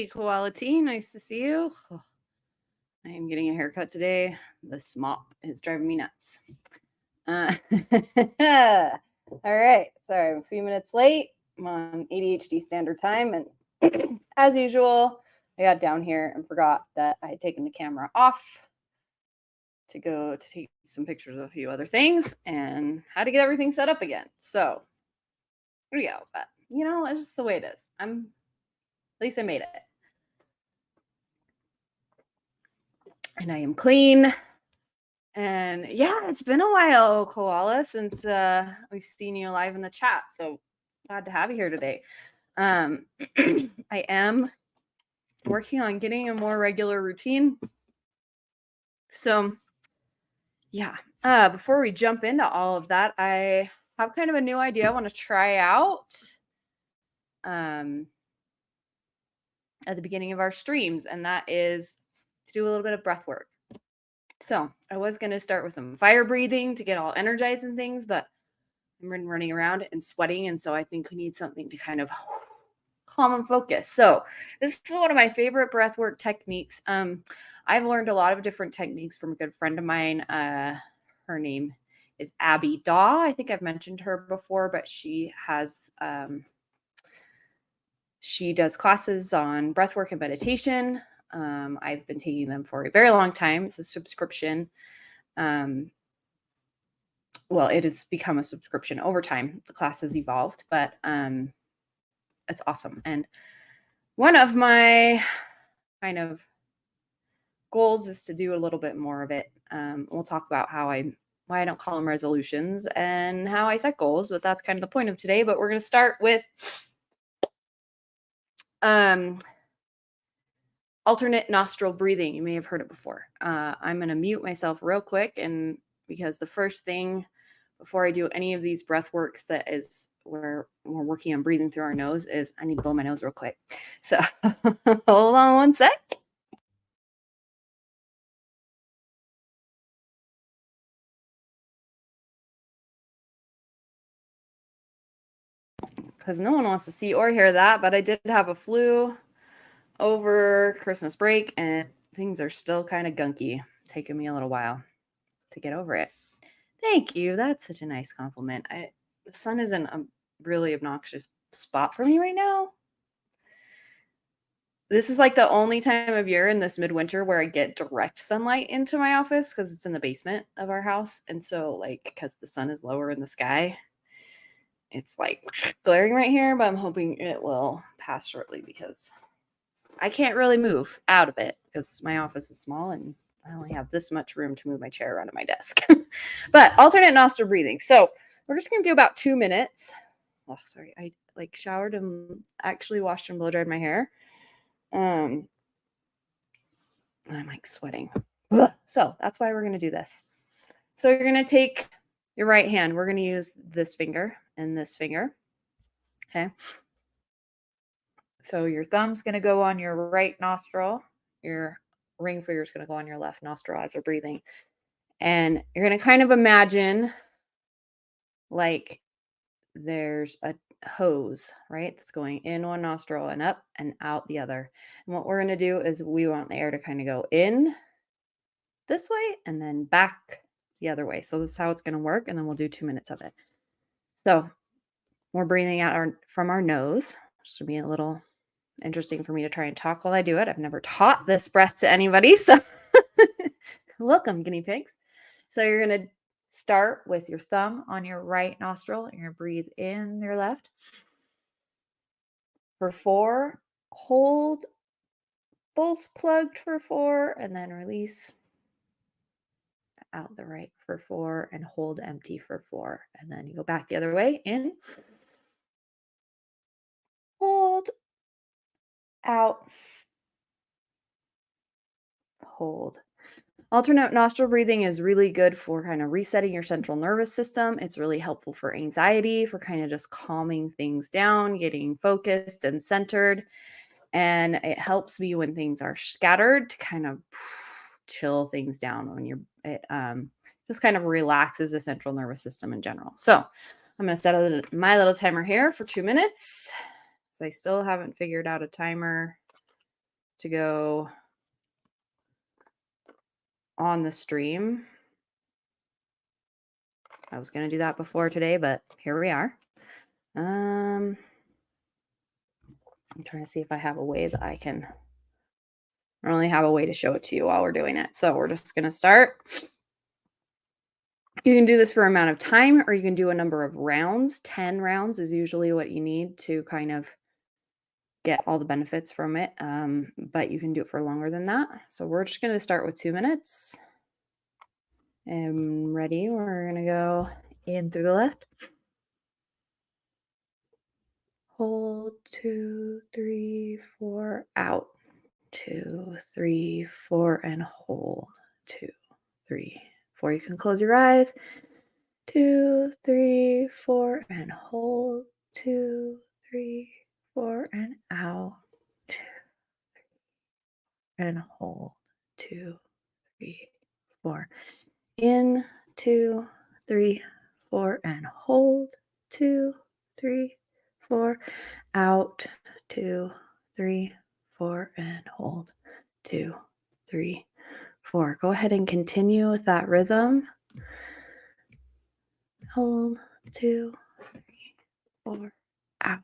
Koala T. Nice to see you. Oh, I am getting a haircut today. This mop is driving me nuts. Uh, all right. Sorry, I'm a few minutes late. I'm on ADHD standard time. And as usual, I got down here and forgot that I had taken the camera off to go to take some pictures of a few other things and how to get everything set up again. So here we go. But it's just the way it is. At least I made it. And I am clean. And yeah, it's been a while, Koala, since we've seen you live in the chat. So glad to have you here today. I am working on getting a more regular routine. So yeah, before we jump into all of that, I have kind of a new idea I want to try out at the beginning of our streams, and that is to do a little bit of breath work. So I was going to start with some fire breathing to get all energized and things, but I'm running around and sweating, and so I think we need something to kind of calm and focus. So this is one of my favorite breath work techniques. I've learned a lot of different techniques from a good friend of mine. Her name is Abby Daw. I think I've mentioned her before, but she has she does classes on breath work and meditation. I've been taking them for a very long time. It's a subscription. Well, it has become a subscription over time. The class has evolved, but it's awesome. And one of my kind of goals is to do a little bit more of it. We'll talk about why I don't call them resolutions and how I set goals, but that's kind of the point of today. But we're going to start with alternate nostril breathing. You may have heard it before. I'm going to mute myself real quick, and because the first thing before I do any of these breath works that is where we're working on breathing through our nose is I need to blow my nose real quick. So hold on one sec. Because no one wants to see or hear that, but I did have a flu over Christmas break, and things are still kind of gunky. Taking me a little while to get over it. Thank you. That's such a nice compliment. The sun is in a really obnoxious spot for me right now. This is like the only time of year in this midwinter where I get direct sunlight into my office because it's in the basement of our house. And so because the sun is lower in the sky, it's like glaring right here, but I'm hoping it will pass shortly because I can't really move out of it because my office is small and I only have this much room to move my chair around at my desk. But alternate nostril breathing. So we're just going to do about 2 minutes. Oh, sorry. I showered and actually washed and blow dried my hair. And I'm sweating. Ugh. So that's why we're going to do this. So you're going to take your right hand. We're going to use this finger and this finger. Okay. So your thumb's going to go on your right nostril. Your ring finger is going to go on your left nostril as you're breathing. And you're going to kind of imagine like there's a hose, right? That's going in one nostril and up and out the other. And what we're going to do is we want the air to kind of go in this way and then back the other way. So this is how it's going to work. And then we'll do 2 minutes of it. So we're breathing out from our nose. This will be a little interesting for me to try and talk while I do it. I've never taught this breath to anybody. So welcome, guinea pigs. So you're going to start with your thumb on your right nostril. You're going to breathe in your left. For 4, hold both plugged for 4, and then release out the right for 4, and hold empty for 4. And then you go back the other way, in, hold, out, hold. Alternate nostril breathing is really good for kind of resetting your central nervous system. It's really helpful for anxiety, for kind of just calming things down, getting focused and centered. And it helps me when things are scattered to kind of chill things down when it just kind of relaxes the central nervous system in general. So I'm going to set my little timer here for 2 minutes. I still haven't figured out a timer to go on the stream. I was going to do that before today, but here we are. I'm trying to see if I have a way that I only have a way to show it to you while we're doing it. So we're just going to start. You can do this for an amount of time, or you can do a number of rounds. 10 rounds is usually what you need to kind of get all the benefits from it. But you can do it for longer than that. So we're just going to start with 2 minutes. And ready, we're going to go in through the left. Hold, 2, 3, 4, out. 2, 3, 4, and hold. 2, 3, 4. You can close your eyes. 2, 3, 4, and hold. 2, 3, 4, and out. 2, 3, and hold. 2, 3, 4. In, 2, 3, 4, and hold. 2, 3, 4. Out. 2, 3, 4, and hold. 2, 3, 4. Go ahead and continue with that rhythm. Hold. 2, 3, 4. Out.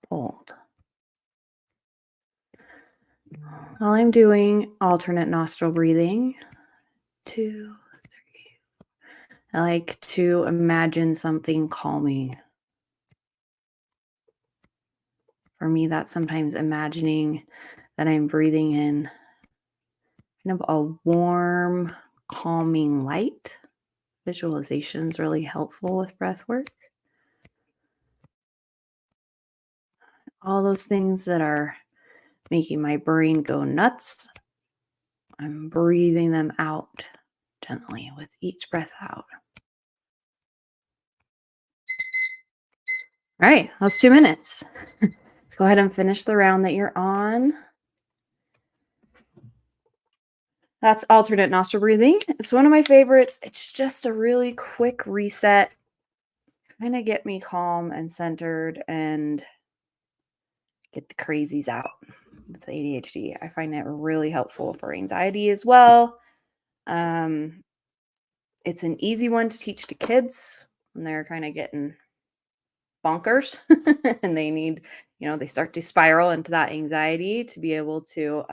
Hold. While I'm doing alternate nostril breathing, 2, 3. I like to imagine something calming. For me, that's sometimes imagining that I'm breathing in kind of a warm, calming light. Visualization is really helpful with breath work. All those things that are making my brain go nuts, I'm breathing them out gently with each breath out. All right, that's 2 minutes. Let's go ahead and finish the round that you're on. That's alternate nostril breathing. It's one of my favorites. It's just a really quick reset, kind of get me calm and centered and get the crazies out with ADHD. I find it really helpful for anxiety as well. It's an easy one to teach to kids when they're kind of getting bonkers and they need, they start to spiral into that anxiety to be able to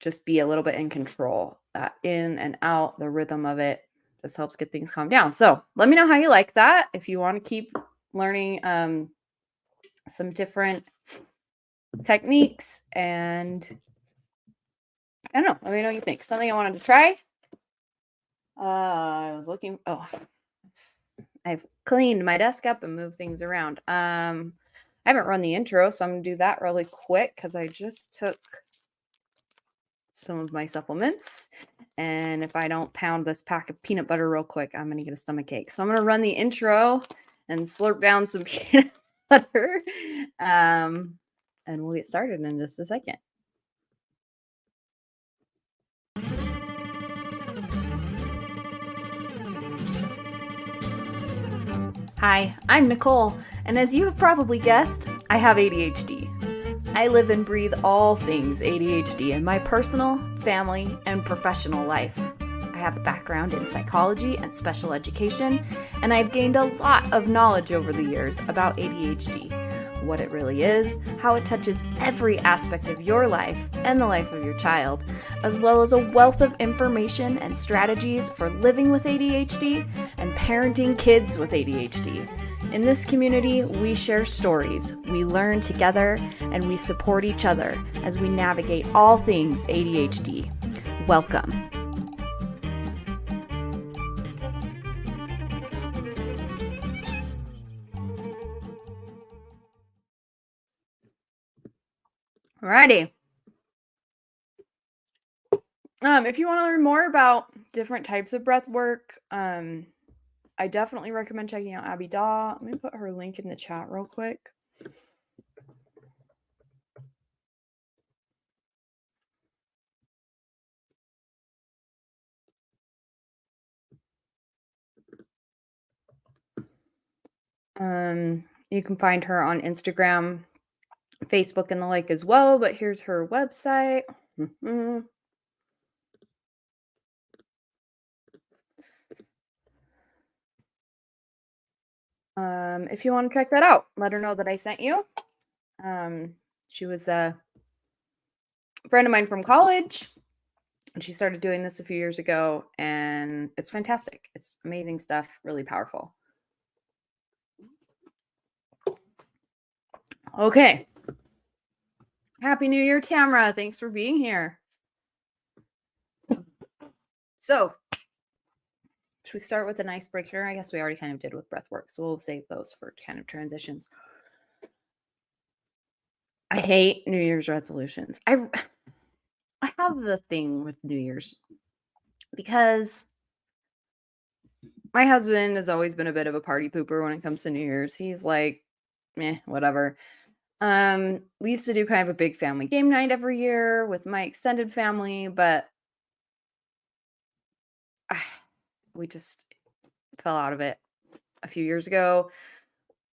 just be a little bit in control. That in and out, the rhythm of it, this helps get things calmed down. So let me know how you like that. If you want to keep learning some different techniques, and I don't know, let me know what you think. Something I wanted to try. I was looking, I've cleaned my desk up and moved things around. I haven't run the intro, so I'm gonna do that really quick because I just took some of my supplements, and if I don't pound this pack of peanut butter real quick, I'm gonna get a stomach ache. So I'm gonna run the intro and slurp down some peanut butter, and we'll get started in just a second. Hi, I'm Nicole, and as you have probably guessed, I have ADHD. I live and breathe all things ADHD in my personal, family, and professional life. I have a background in psychology and special education, and I've gained a lot of knowledge over the years about ADHD, what it really is, how it touches every aspect of your life and the life of your child, as well as a wealth of information and strategies for living with ADHD and parenting kids with ADHD. In this community, we share stories, we learn together, and we support each other as we navigate all things ADHD. Welcome. Alrighty. If you want to learn more about different types of breath work, I definitely recommend checking out Abby Daw. Let me put her link in the chat real quick. You can find her on Instagram, Facebook, and the like as well. But here's her website. Mhm. If you want to check that out, let her know that I sent you. She was a friend of mine from college, and she started doing this a few years ago, and it's fantastic. It's amazing stuff, really powerful. Okay. Happy New Year, Tamara. Thanks for being here. So, should we start with an icebreaker? I guess we already kind of did with breath work, so we'll save those for kind of transitions. I hate New Year's resolutions. I have the thing with New Year's because my husband has always been a bit of a party pooper when it comes to New Year's. He's like, meh, whatever. We used to do kind of a big family game night every year with my extended family, but we just fell out of it a few years ago.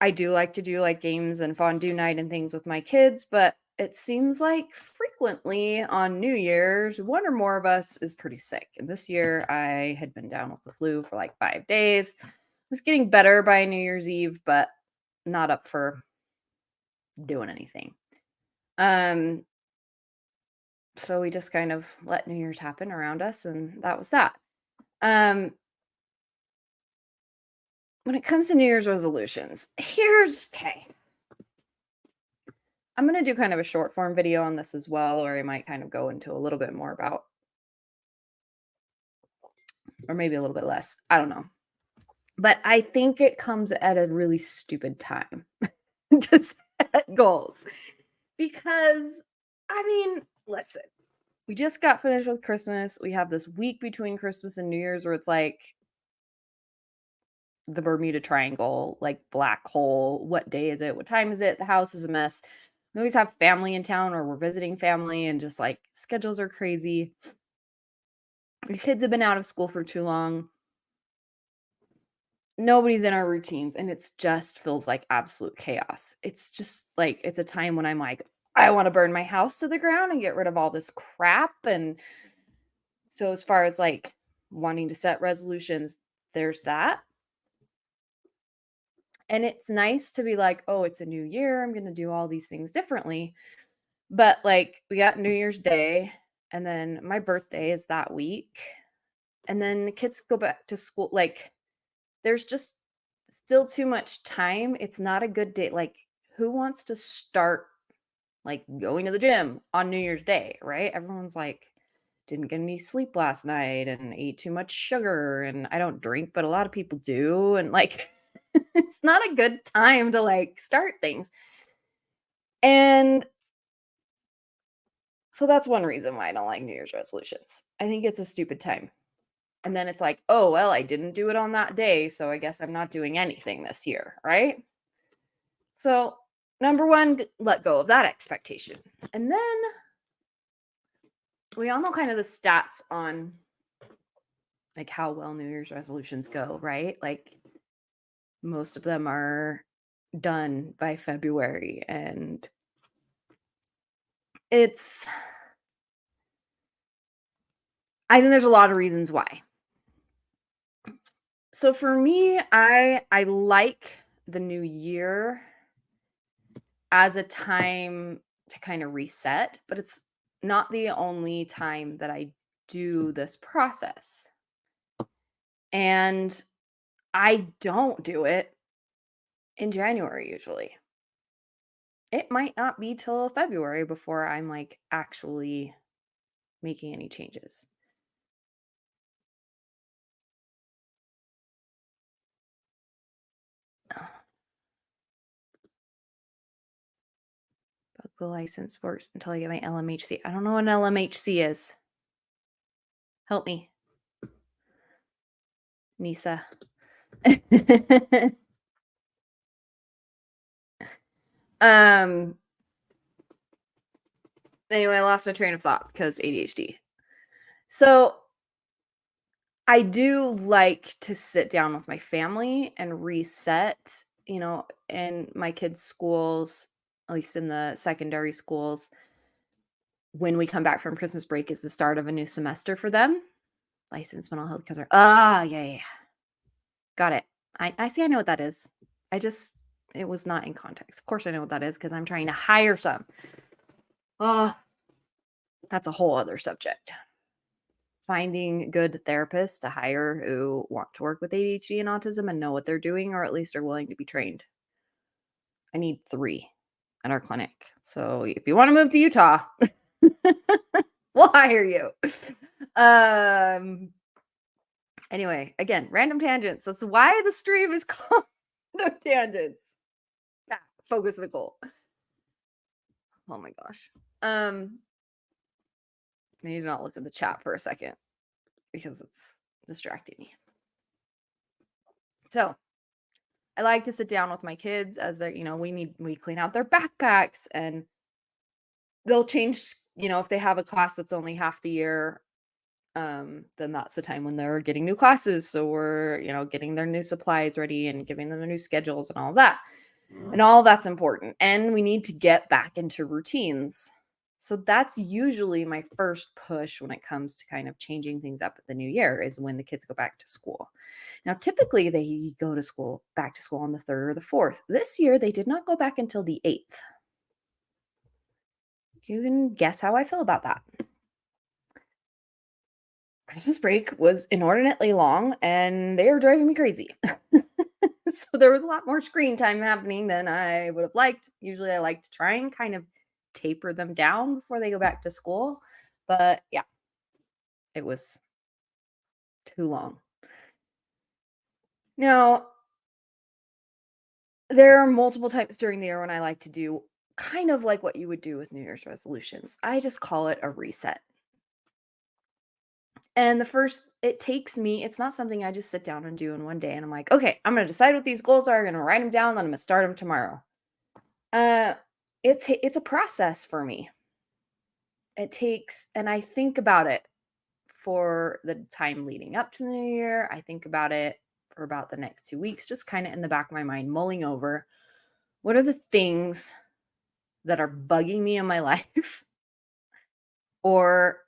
I do like to do like games and fondue night and things with my kids, but it seems like frequently on New Year's, one or more of us is pretty sick. And this year I had been down with the flu for like 5 days. Was getting better by New Year's Eve, but not up for doing anything. Um, so we just kind of let New Year's happen around us, and that was that. Um, when it comes to New Year's resolutions, here's okay. I'm gonna do kind of a short form video on this as well, or I might kind of go into a little bit more about, or maybe a little bit less. I don't know. But I think it comes at a really stupid time to set goals. Because, I mean, listen, we just got finished with Christmas. We have this week between Christmas and New Year's where it's like the Bermuda Triangle, like black hole. What day is it? What time is it? The house is a mess. We always have family in town or we're visiting family and just like schedules are crazy. The kids have been out of school for too long. Nobody's in our routines and it's just feels like absolute chaos. It's just like it's a time when I'm like, I want to burn my house to the ground and get rid of all this crap. And so as far as like wanting to set resolutions, there's that. And it's nice to be like, oh, it's a new year. I'm going to do all these things differently. But like we got New Year's Day and then my birthday is that week. And then the kids go back to school. Like there's just still too much time. It's not a good day. Like, who wants to start like going to the gym on New Year's Day, right? Everyone's like, didn't get any sleep last night and ate too much sugar. And I don't drink, but a lot of people do. And like, it's not a good time to like start things. And so that's one reason why I don't like New Year's resolutions. I think it's a stupid time. And then it's like, oh, well, I didn't do it on that day. So I guess I'm not doing anything this year, right? So, number one, let go of that expectation. And then we all know kind of the stats on like how well New Year's resolutions go, right? Like most of them are done by February and it's I think there's a lot of reasons why. So for me, I like the new year as a time to kind of reset, but it's not the only time that I do this process. And I don't do it in January usually. It might not be till February before I'm like actually making any changes. Book the license works until I get my LMHC. I don't know what an LMHC is. Help me, Nisa. um anyway, I lost my train of thought because ADHD. So I do like to sit down with my family and reset in my kids' schools, at least in the secondary schools, when we come back from Christmas break is the start of a new semester for them. Licensed mental health counselor. Ah, yeah, yeah, yeah. Got it. I see. I know what that is. I just it was not in context. Of course, I know what that is because I'm trying to hire some. Ah, that's a whole other subject. Finding good therapists to hire who want to work with ADHD and autism and know what they're doing, or at least are willing to be trained. I need 3 at our clinic. So if you want to move to Utah, we'll hire you. Um. Anyway, again, random tangents. That's why the stream is called Random Tangents. Yeah, focus Nicole. Oh my gosh. I need to not look at the chat for a second because it's distracting me. So I like to sit down with my kids as they're, we clean out their backpacks and they'll change, if they have a class that's only half the year, then that's the time when they're getting new classes. So we're, getting their new supplies ready and giving them their new schedules and all that. And all that's important. And we need to get back into routines. So that's usually my first push when it comes to kind of changing things up at the new year is when the kids go back to school. Now, typically they go to school, back to school on the 3rd or the 4th. This year, they did not go back until the 8th. You can guess how I feel about that. Christmas break was inordinately long and they were driving me crazy. So there was a lot more screen time happening than I would have liked. Usually I like to try and kind of taper them down before they go back to school. But yeah, it was too long. Now, there are multiple times during the year when I like to do kind of like what you would do with New Year's resolutions. I just call it a reset. And it takes me, it's not something I just sit down and do in one day. And I'm like, okay, I'm going to decide what these goals are. I'm going to write them down. Then I'm going to start them tomorrow. Uh, it's a process for me. It takes, and I think about it for the time leading up to the new year. I think about it for about the next 2 weeks, just kind of in the back of my mind, mulling over what are the things that are bugging me in my life or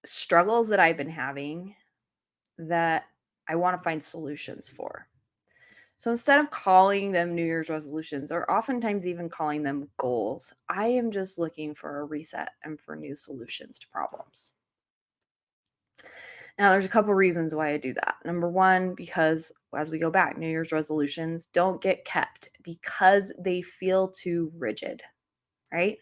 struggles that I've been having that I want to find solutions for. So instead of calling them New Year's resolutions or oftentimes even calling them goals, I am just looking for a reset and for new solutions to problems. Now, there's a couple reasons why I do that. Number one, because as we go back, New Year's resolutions don't get kept because they feel too rigid, right?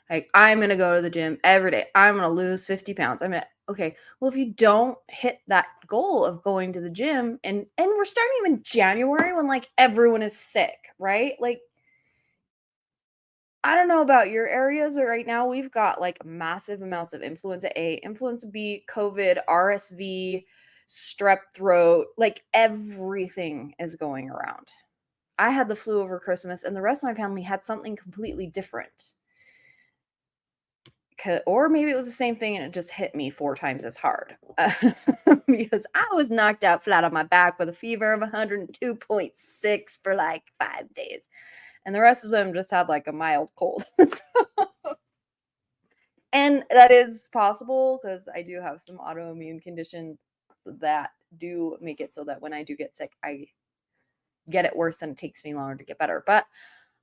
Like, I'm going to go to the gym every day. I'm going to lose 50 pounds. Okay, well, if you don't hit that goal of going to the gym, and we're starting in January when like everyone is sick, right? Like, I don't know about your areas, but right now we've got like massive amounts of influenza A, influenza B, COVID, RSV, strep throat, like everything is going around. I had the flu over Christmas, and the rest of my family had something completely different. Or maybe it was the same thing and it just hit me 4 times as hard because I was knocked out flat on my back with a fever of 102.6 for like 5 days. And the rest of them just had like a mild cold. And that is possible because I do have some autoimmune condition that do make it so that when I do get sick, I get it worse and it takes me longer to get better. But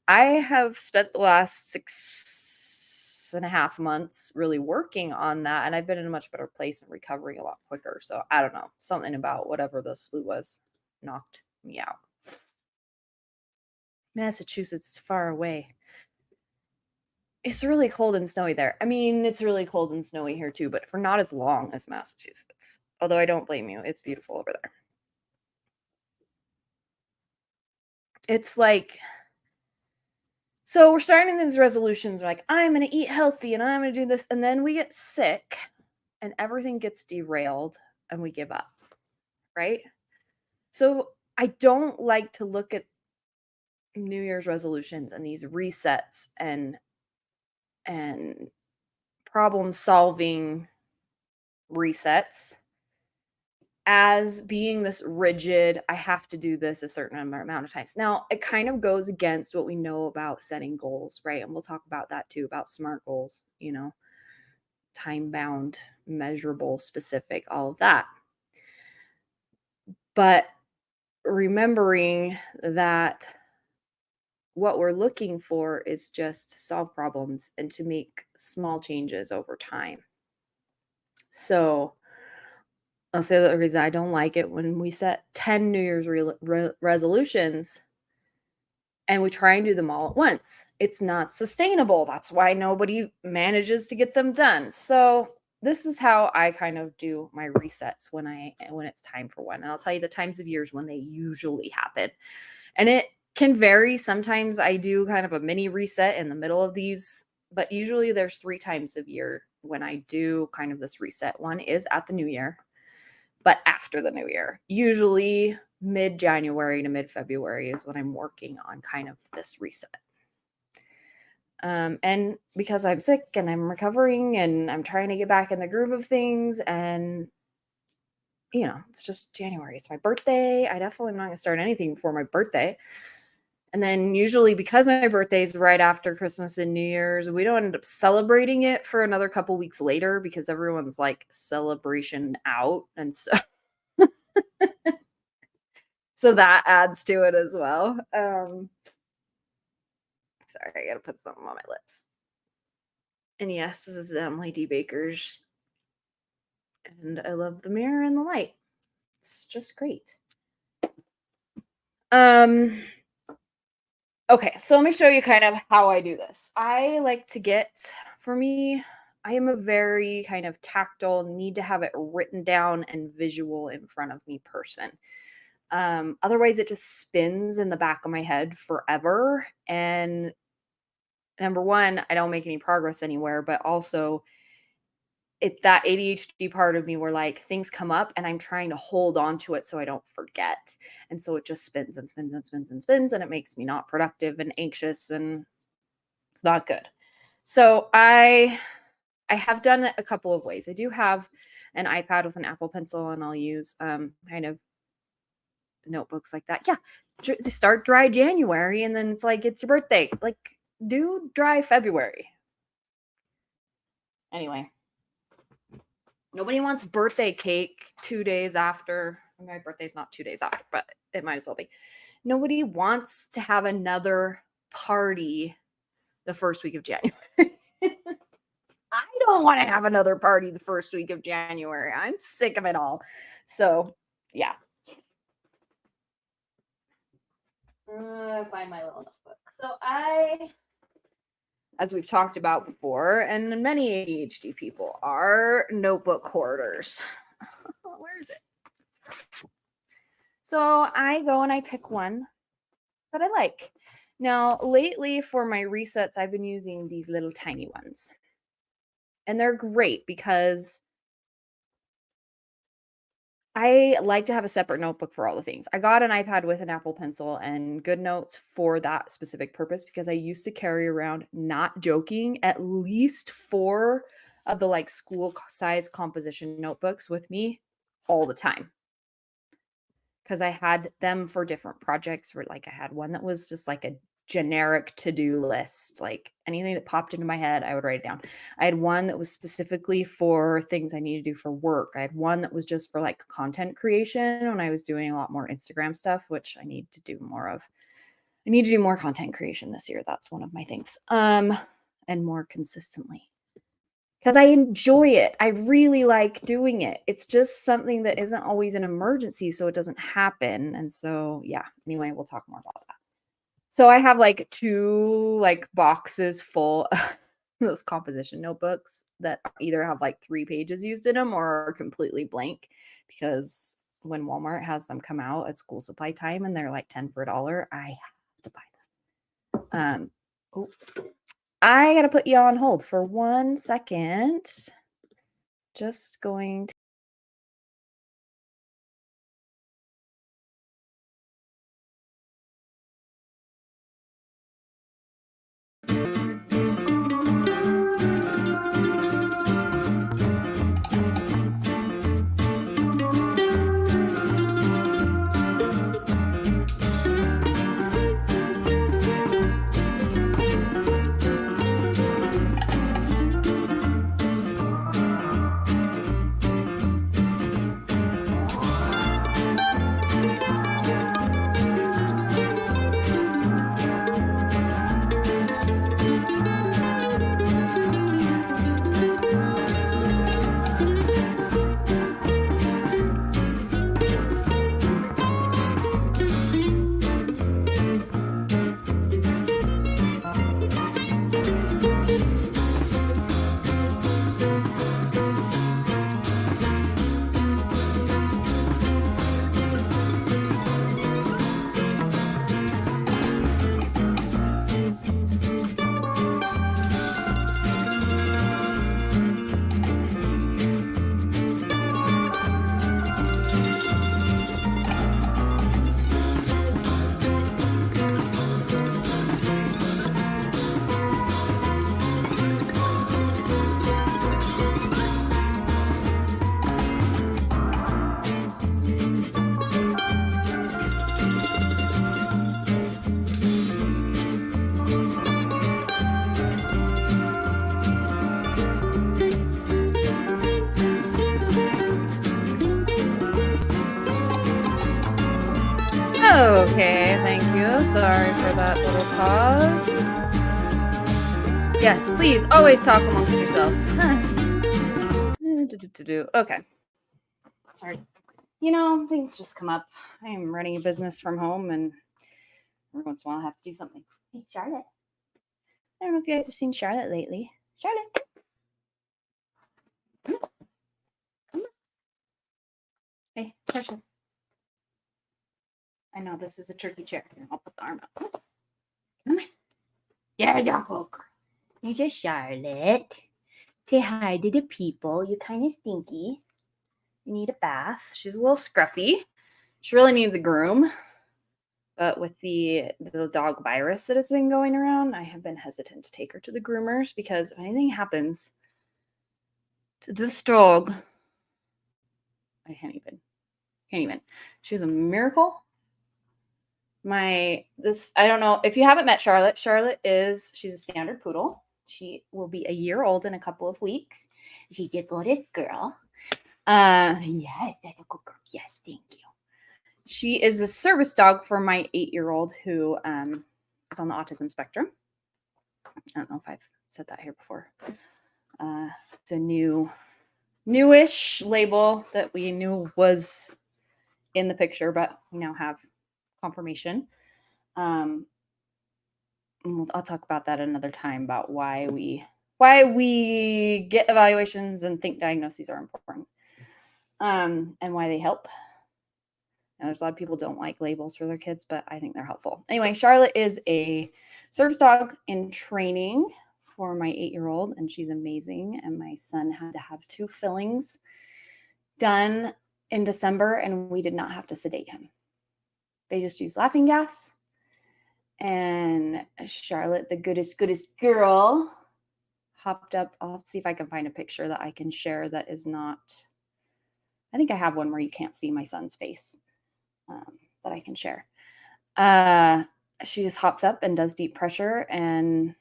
I have spent the last 6.5 months really working on that, and I've been in a much better place and recovering a lot quicker. So I don't know, something about whatever this flu was knocked me out. Massachusetts is far away. It's really cold and snowy there. I mean, it's really cold and snowy here too, but for not as long as Massachusetts. Although I don't blame you. It's beautiful over there. It's like, so we're starting these resolutions like, I'm going to eat healthy and I'm going to do this. And then we get sick and everything gets derailed and we give up. Right? So I don't like to look at New Year's resolutions and these resets and problem solving resets as being this rigid, I have to do this a certain amount of times. Now, it kind of goes against what we know about setting goals, right? And we'll talk about that too, about SMART goals, time bound, measurable, specific, all of that. But remembering that what we're looking for is just to solve problems and to make small changes over time. So I'll say the reason I don't like it when we set 10 New Year's resolutions and we try and do them all at once. It's not sustainable. That's why nobody manages to get them done. So this is how I kind of do my resets when it's time for one. And I'll tell you the times of years when they usually happen. And it can vary. Sometimes I do kind of a mini reset in the middle of these, but usually there's 3 times of year when I do kind of this reset. One is at the new year, but after the new year, usually mid-January to mid-February is when I'm working on kind of this reset. And because I'm sick and I'm recovering and I'm trying to get back in the groove of things, and it's just January. It's my birthday. I definitely am not going to start anything before my birthday. And then usually because my birthday is right after Christmas and New Year's, we don't end up celebrating it for another couple weeks later because everyone's like celebration out. And so so that adds to it as well. Sorry, I got to put something on my lips. And yes, this is Emily D. Baker's. And I love the mirror and the light. It's just great. Okay, so let me show you kind of how I do this. I like to for me, I am a very kind of tactile, need to have it written down and visual in front of me person. Otherwise, it just spins in the back of my head forever. And number one, I don't make any progress anywhere, but also it's that ADHD part of me where like things come up and I'm trying to hold on to it so I don't forget. And so it just spins and spins and spins and spins, and it makes me not productive and anxious, and it's not good. So I have done it a couple of ways. I do have an iPad with an Apple Pencil, and I'll use kind of notebooks like that. Yeah, start dry January, and then it's like it's your birthday. Like do dry February. Anyway. Nobody wants birthday cake 2 days after. My birthday's not 2 days after, but it might as well be. Nobody wants to have another party the first week of January. I don't want to have another party the first week of January. I'm sick of it all. So, yeah. Find my little notebook. So as we've talked about before, and many ADHD people are notebook hoarders. Where is it? So I go and I pick one that I like. Now, lately for my resets, I've been using these little tiny ones. And they're great because I like to have a separate notebook for all the things. I got an iPad with an Apple Pencil and GoodNotes for that specific purpose because I used to carry around, not joking, at least 4 of the like school size composition notebooks with me all the time. Because I had them for different projects. Where like I had one that was just like a generic to-do list, like anything that popped into my head, I would write it down. I had one that was specifically for things I needed to do for work. I had one that was just for like content creation when I was doing a lot more Instagram stuff, which I need to do more of. I need to do more content creation this year. That's one of my things. And more consistently. Because I enjoy it. I really like doing it. It's just something that isn't always an emergency, so it doesn't happen. And so, yeah. Anyway, we'll talk more about that. So I have like 2 like boxes full of those composition notebooks that either have like 3 pages used in them or are completely blank, because when Walmart has them come out at school supply time and they're like 10 for $1, I have to buy them. I gotta put you on hold for 1 second. Just going to. Okay, thank you. Sorry for that little pause. Yes, please always talk amongst yourselves. Okay. Sorry. Things just come up. I am running a business from home, and every once in a while I have to do something. Hey, Charlotte. I don't know if you guys have seen Charlotte lately. Charlotte. Come on. Come on. Hey, Charlotte. I know this is a turkey chair. I'll put the arm up. Come on. Yeah, dog. You're just Charlotte. Say hi to the people. You're kind of stinky. You need a bath. She's a little scruffy. She really needs a groom. But with the dog virus that has been going around, I have been hesitant to take her to the groomers because if anything happens to this dog, I can't even. She's a miracle. I don't know if you haven't met Charlotte. She's a standard poodle. She will be a year old in a couple of weeks. She's the goodest girl. Yes, that's a good girl. Yes, thank you. She is a service dog for my 8-year-old who is on the autism spectrum. I don't know if I've said that here before. It's a newish label that we knew was in the picture, but we now have confirmation. I'll talk about that another time about why we get evaluations and think diagnoses are important, and why they help. Now, there's a lot of people don't like labels for their kids, but I think they're helpful. Anyway, Charlotte is a service dog in training for my 8-year-old, and she's amazing. And my son had to have 2 fillings done in December, and we did not have to sedate him. They just used laughing gas. And Charlotte, the goodest girl, hopped up. I'll have to see if I can find a picture that I can share that is not, I think I have one where you can't see my son's face that I can share. She just hops up and does deep pressure, and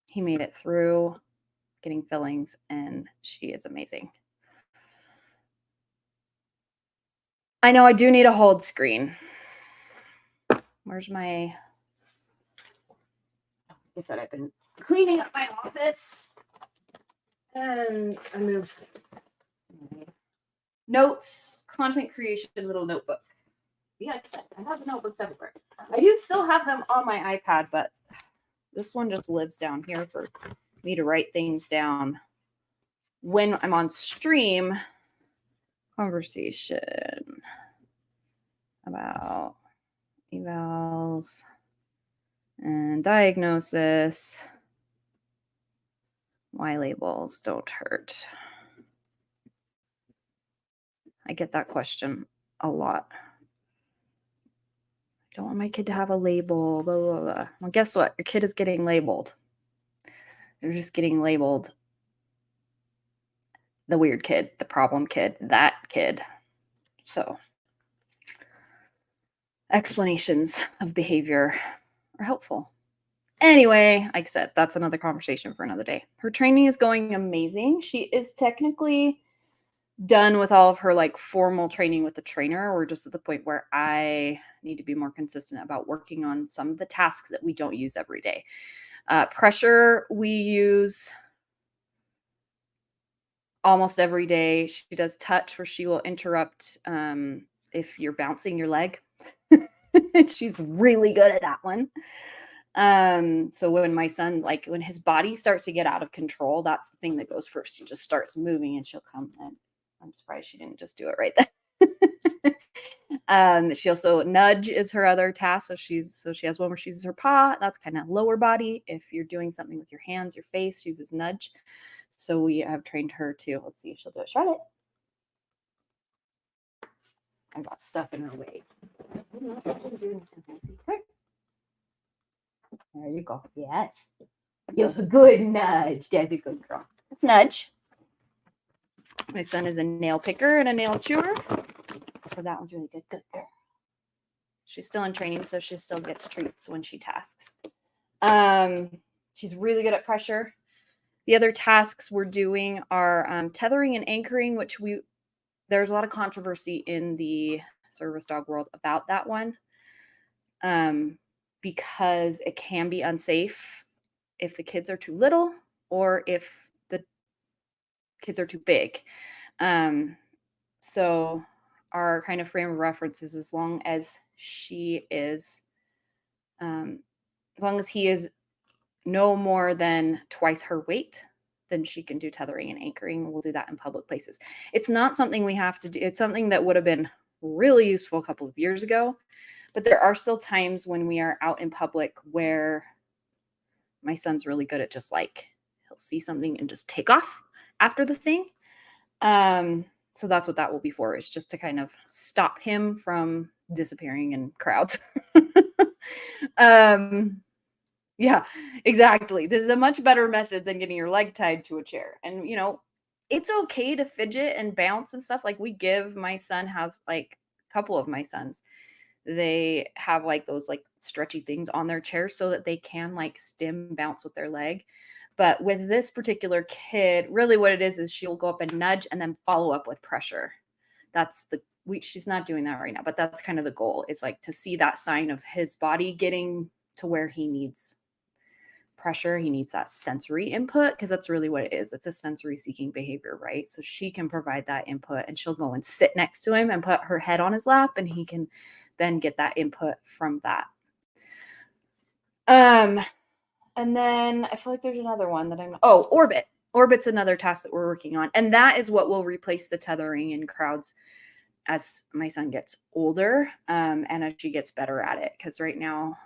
he made it through getting fillings, and she is amazing. I know I do need a hold screen. Where's my... Like I said, I've been cleaning up my office, and I moved notes, content creation, little notebook. Yeah, like I said, I have the notebooks everywhere. I do still have them on my iPad, but this one just lives down here for me to write things down when I'm on stream. Conversation about evals and diagnosis. Why labels don't hurt. I get that question a lot. I don't want my kid to have a label, blah, blah, blah. Well, guess what? Your kid is getting labeled. They're just getting labeled the weird kid, the problem kid, that kid. So explanations of behavior are helpful. Anyway, like I said, that's another conversation for another day. Her training is going amazing. She is technically done with all of her formal training with the trainer. We're just at the point where I need to be more consistent about working on some of the tasks that we don't use every day. Pressure we use almost every day. She does touch where she will interrupt if you're bouncing your leg. She's really good at that one. So when my son, when his body starts to get out of control, that's the thing that goes first. He just starts moving and she'll come, and I'm surprised she didn't just do it right then. She also, nudge is her other task. So she has one where she uses her paw. That's kind of lower body. If you're doing something with your hands, your face, she uses nudge. So we have trained her to, let's see if she'll do it. Charlotte. I got stuff in her way. There you go. Yes. You're a good nudge. That's a good girl. Let's nudge. My son is a nail picker and a nail chewer. So that one's really good. Good girl. She's still in training, so she still gets treats when she tasks. She's really good at pressure. The other tasks we're doing are tethering and anchoring, which there's a lot of controversy in the service dog world about that one. um, because it can be unsafe if the kids are too little or if the kids are too big. Um, so our kind of frame of reference is as long as she is, um, as long as he is no more than twice her weight, then she can do tethering and anchoring. We'll do that in public places. It's not something we have to do. It's something that would have been really useful a couple of years ago, but there are still times when we are out in public where my son's really good at just like he'll see something and just take off after the thing. So that's what that will be for, is just to kind of stop him from disappearing in crowds. um, yeah, exactly. This is a much better method than getting your leg tied to a chair. And it's okay to fidget and bounce and stuff. Like my son has like a couple of my sons, they have like those like stretchy things on their chair so that they can like stim bounce with their leg. But with this particular kid, really what it is she'll go up and nudge and then follow up with pressure. That's she's not doing that right now, but that's kind of the goal, is like to see that sign of his body getting to where he needs pressure. He needs that sensory input, because that's really what it is. It's a sensory seeking behavior, right? So she can provide that input and she'll go and sit next to him and put her head on his lap, and he can then get that input from that. And then I feel like there's another one that orbit. Orbit's another task that we're working on. And that is what will replace the tethering in crowds as my son gets older, and as she gets better at it. Because right now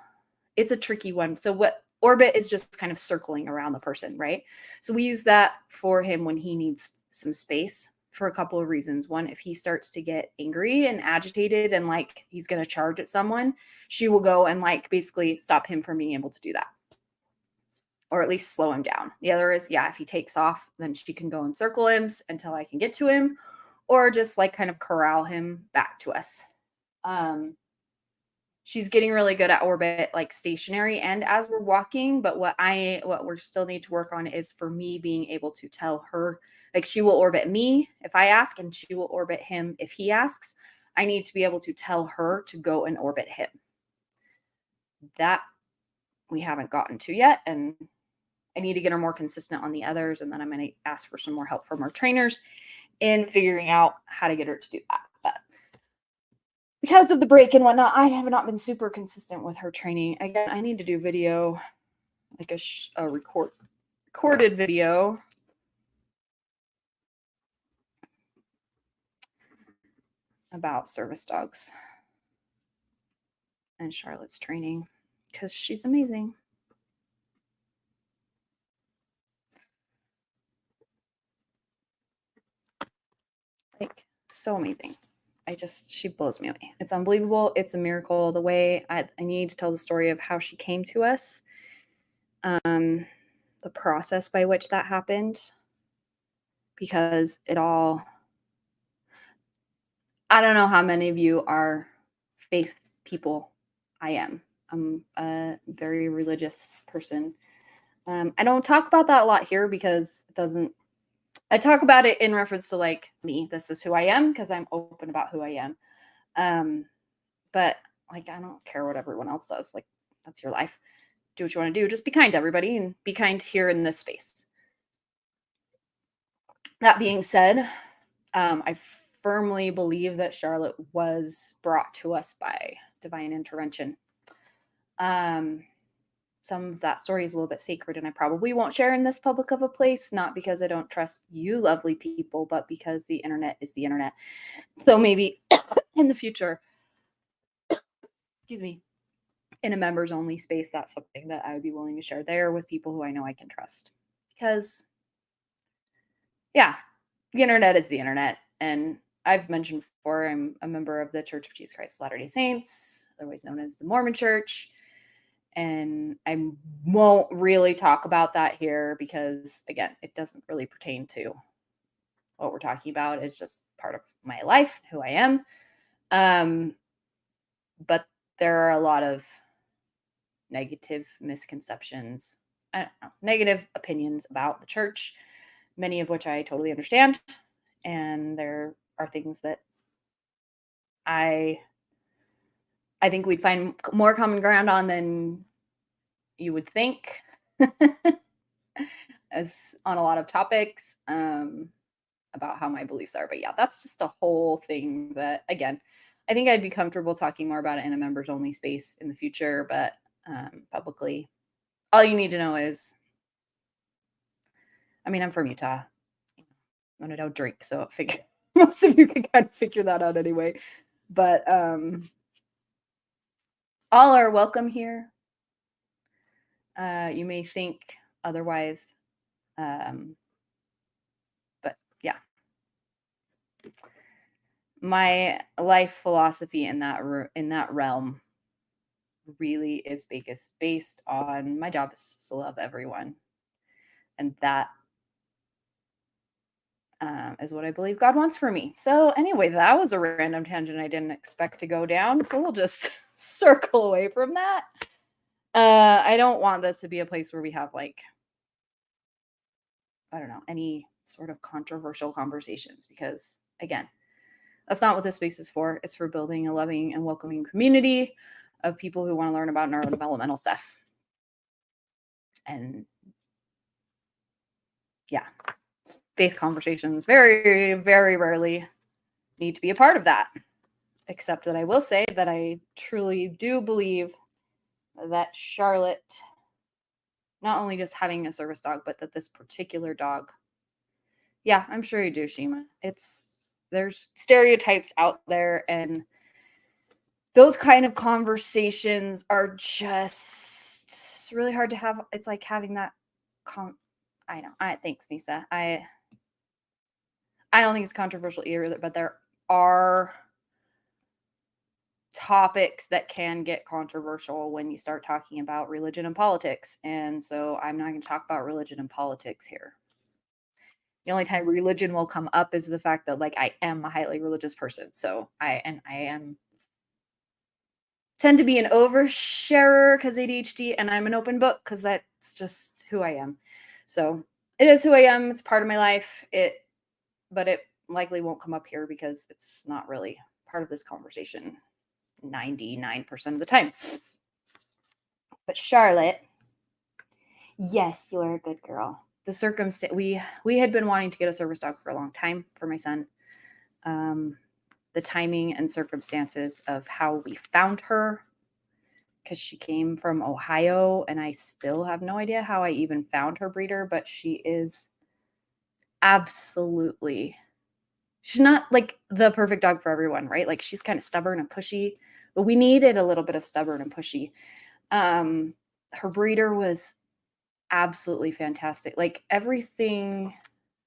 it's a tricky one. So what orbit is just kind of circling around the person, right? So we use that for him when he needs some space for a couple of reasons. One, if he starts to get angry and agitated and like he's going to charge at someone, she will go and like basically stop him from being able to do that, or at least slow him down. The other is, if he takes off, then she can go and circle him until I can get to him, or just like kind of corral him back to us. She's getting really good at orbit, like stationary and as we're walking. But what we still need to work on is for me being able to tell her, like she will orbit me if I ask, and she will orbit him if he asks. I need to be able to tell her to go and orbit him. That we haven't gotten to yet. And I need to get her more consistent on the others. And then I'm going to ask for some more help from our trainers in figuring out how to get her to do that. But because of the break and whatnot, I have not been super consistent with her training. Again, I need to do video, like a recorded video about service dogs and Charlotte's training, because she's amazing. Like, so amazing. She blows me away. It's unbelievable. It's a miracle. The way I need to tell the story of how she came to us, the process by which that happened, because I don't know how many of you are faith people. I am. I'm a very religious person. I don't talk about that a lot here because I talk about it in reference to like me. This is who I am because I'm open about who I am. But like, I don't care what everyone else does. Like, that's your life. Do what you want to do. Just be kind to everybody and be kind here in this space. That being said, I firmly believe that Charlotte was brought to us by divine intervention. Some of that story is a little bit sacred, and I probably won't share in this public of a place, not because I don't trust you lovely people, but because the internet is the internet. So maybe in the future, excuse me, in a members only space, that's something that I would be willing to share there with people who I know I can trust. Because the internet is the internet. And I've mentioned before, I'm a member of the Church of Jesus Christ of Latter-day Saints, otherwise known as the Mormon Church. And I won't really talk about that here because, again, it doesn't really pertain to what we're talking about. It's just part of my life, who I am. But there are a lot of negative misconceptions, negative opinions about the church, many of which I totally understand. And there are things that I I think we'd find more common ground on than you would think, as on a lot of topics, about how my beliefs are. But yeah, that's just a whole thing that, again, I think I'd be comfortable talking more about it in a members only space in the future, but publicly, all you need to know is, I mean, I'm from Utah and I don't drink, so I figure most of you can kind of figure that out anyway. But all are welcome here. You may think otherwise, um, but yeah, my life philosophy in that realm really is based on my job is to love everyone, and that is what I believe God wants for me. So anyway, that was a random tangent I didn't expect to go down. So we'll just circle away from that. I don't want this to be a place where we have like, I don't know, any sort of controversial conversations, because again, that's not what this space is for. It's for building a loving and welcoming community of people who want to learn about neurodevelopmental stuff. And yeah, faith conversations very, very rarely need to be a part of that. Except that I will say that I truly do believe that Charlotte, not only just having a service dog, but that this particular dog, yeah, I'm sure you do, Shima. There's stereotypes out there, and those kind of conversations are just really hard to have. It's like having that I know. Thanks, Nisa. I don't think it's controversial either, but there are topics that can get controversial when you start talking about religion and politics. And so I'm not going to talk about religion and politics here. The only time religion will come up is the fact that like I am a highly religious person. So I tend to be an oversharer because ADHD, and I'm an open book because that's just who I am. So it is who I am. It's part of my life. But it likely won't come up here because it's not really part of this conversation 99% of the time. But Charlotte, yes, you are a good girl. The circumstance, we had been wanting to get a service dog for a long time for my son. The timing and circumstances of how we found her, because she came from Ohio, and I still have no idea how I even found her breeder, but she is absolutely, she's not like the perfect dog for everyone, right? Like she's kind of stubborn and pushy, but we needed a little bit of stubborn and pushy. Her breeder was absolutely fantastic. Like everything,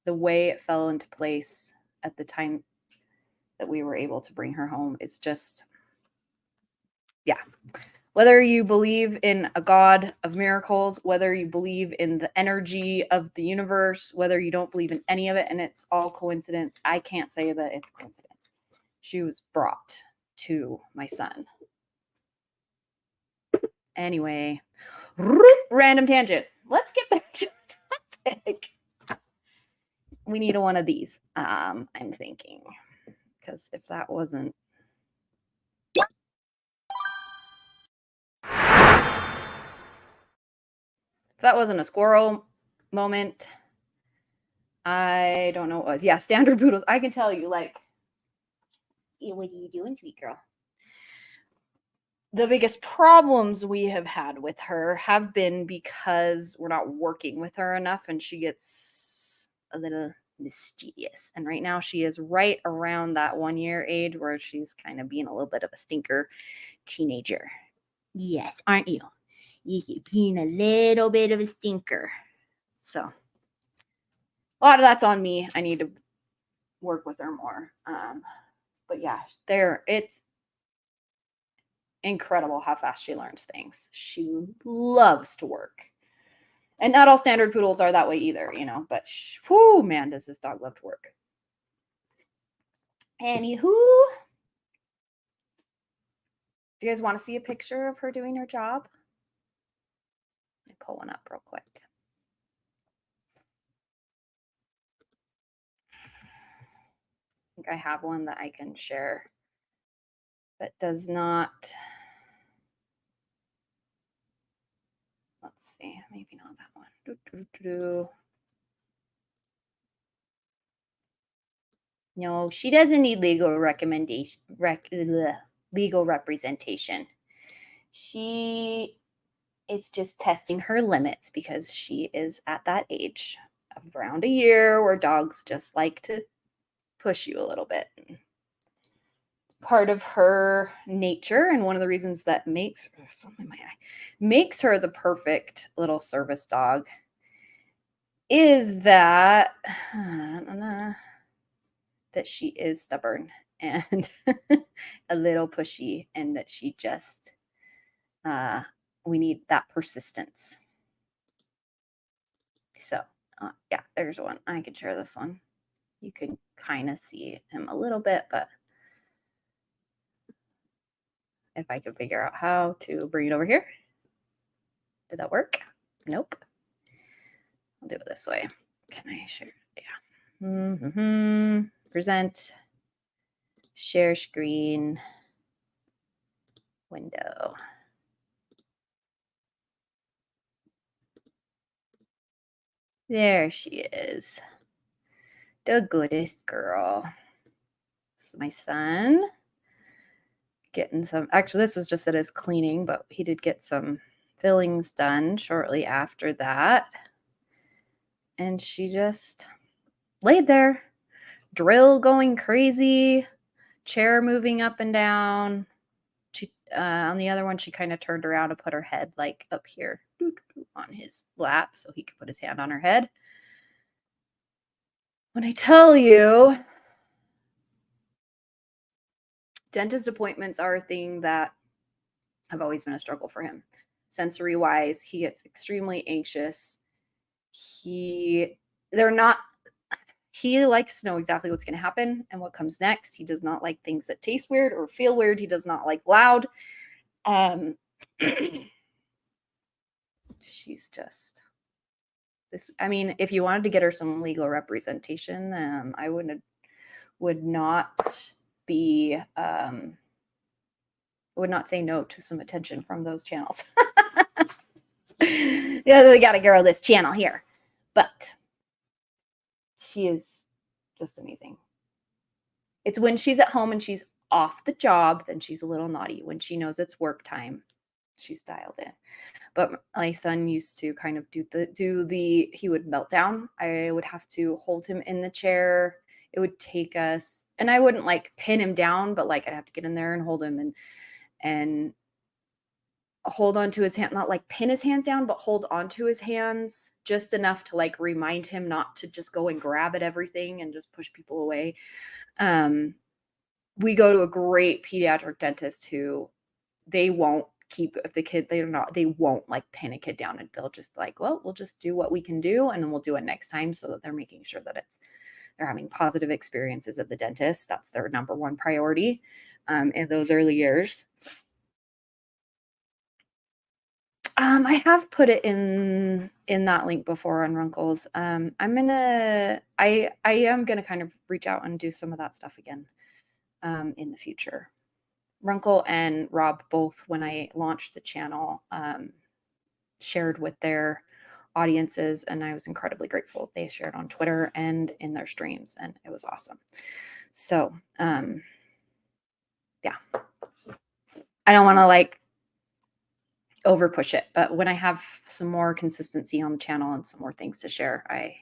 the way it fell into place at the time that we were able to bring her home is just, yeah. Whether you believe in a God of miracles, whether you believe in the energy of the universe, whether you don't believe in any of it and it's all coincidence, I can't say that it's coincidence. She was brought to my son. Anyway, random tangent. Let's get back to the topic. We need one of these. I'm thinking, because if that wasn't a squirrel moment, I don't know what was. Yeah, standard poodles. I can tell you, like, what are you doing, sweet girl? The biggest problems we have had with her have been because we're not working with her enough, and she gets a little mischievous. And right now she is right around that 1 year age where she's kind of being a little bit of a stinker teenager. Yes, aren't you? You're being a little bit of a stinker. So a lot of that's on me. I need to work with her more. But yeah, it's incredible how fast she learns things. She loves to work. And not all standard poodles are that way either, but whoo, man, does this dog love to work. Anywho, do you guys want to see a picture of her doing her job? Let me pull one up real quick. I think I have one that I can share that does not let's see, maybe not that one. No, she doesn't need legal legal representation. She is just testing her limits because she is at that age of around a year where dogs just like to push you a little bit. Part of her nature, and one of the reasons that makes something in my eye makes her the perfect little service dog is that that she is stubborn and a little pushy, and that she just we need that persistence. So yeah, there's one. I can share this one. You can kind of see him a little bit, but if I can figure out how to bring it over here. Did that work? Nope. I'll do it this way. Can I share? Yeah. Present. Share screen. Window. There she is. The goodest girl. This is my son. Getting some, actually, this was just at his cleaning, but he did get some fillings done shortly after that. And she just laid there. Drill going crazy. Chair moving up and down. She on the other one, she kind of turned around and put her head like up here on his lap so he could put his hand on her head. When I tell you, dentist appointments are a thing that have always been a struggle for him. Sensory wise, he gets extremely anxious. He likes to know exactly what's going to happen and what comes next. He does not like things that taste weird or feel weird. He does not like loud. She's just this. I mean, if you wanted to get her some legal representation, I would not say no to some attention from those channels. Yeah, we got to girl this channel here, but she is just amazing. It's when she's at home and she's off the job, then she's a little naughty. When she knows it's work time, she's dialed in. But my son used to kind of he would melt down. I would have to hold him in the chair. It would take us, and I wouldn't like pin him down, but like I'd have to get in there and hold him and hold onto his hand, not like pin his hands down, but hold onto his hands just enough to like remind him not to just go and grab at everything and just push people away. We go to a great pediatric dentist who they won't keep if the kid they won't like pin a kid down, and they'll just like, well, we'll just do what we can do and then we'll do it next time, so that they're making sure that they're having positive experiences at the dentist. That's their number one priority in those early years. I have put it in that link before on Runkles. I am gonna kind of reach out and do some of that stuff again in the future. Runkle and Rob both, when I launched the channel, shared with their audiences, and I was incredibly grateful. They shared on Twitter and in their streams, and it was awesome. So yeah, I don't want to like over push it, but when I have some more consistency on the channel and some more things to share, I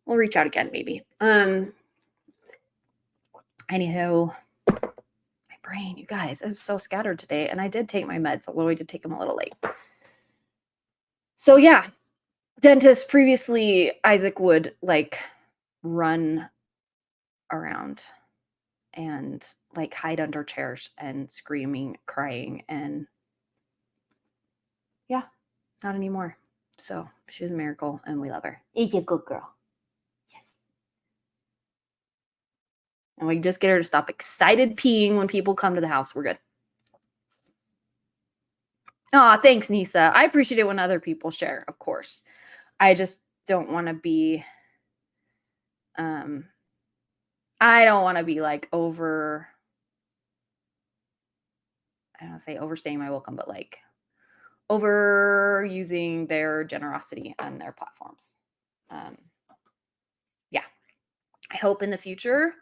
will reach out again, maybe. Anywho, my brain, you guys, I'm so scattered today, and I did take my meds, although I did take them a little late. So yeah, dentist. Previously, Isaac would like run around and like hide under chairs and screaming, crying, and yeah, not anymore. So she's a miracle and we love her. She's a good girl. Yes. And we just get her to stop excited peeing when people come to the house. We're good. Oh, thanks, Nisa. I appreciate it when other people share, of course. I just don't want to be I don't want to be like I don't want to say overstaying my welcome, but like overusing their generosity and their platforms. Yeah, I hope in the future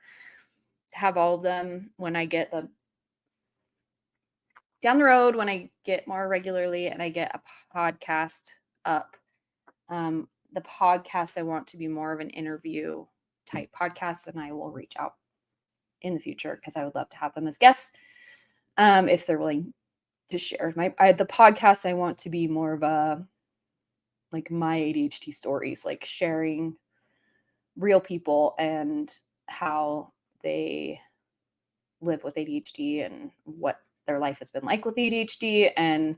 to have all of them when I get them down the road, when I get more regularly and I get a podcast up. The podcast, I want to be more of an interview type podcast, and I will reach out in the future because I would love to have them as guests if they're willing to share. The podcast, I want to be more of a like my ADHD stories, like sharing real people and how they live with ADHD and what their life has been like with ADHD. And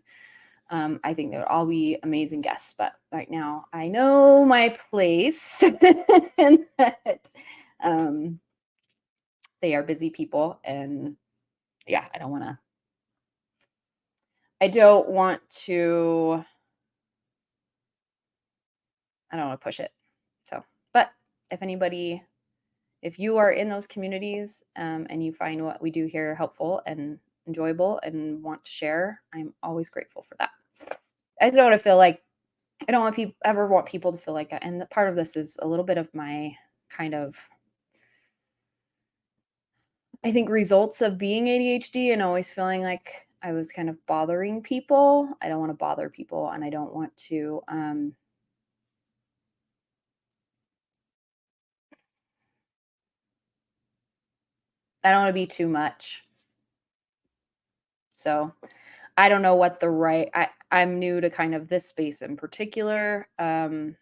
I think they would all be amazing guests. But right now, I know my place and that they are busy people. And yeah, I don't want to push it. So, but if you are in those communities and you find what we do here helpful and enjoyable and want to share, I'm always grateful for that. I just don't want to feel like I don't want people to feel like that. And part of this is a little bit of my kind of, I think, results of being ADHD and always feeling like I was kind of bothering people. I don't want to bother people, and I don't want to be too much. So I don't know what I'm new to kind of this space in particular. I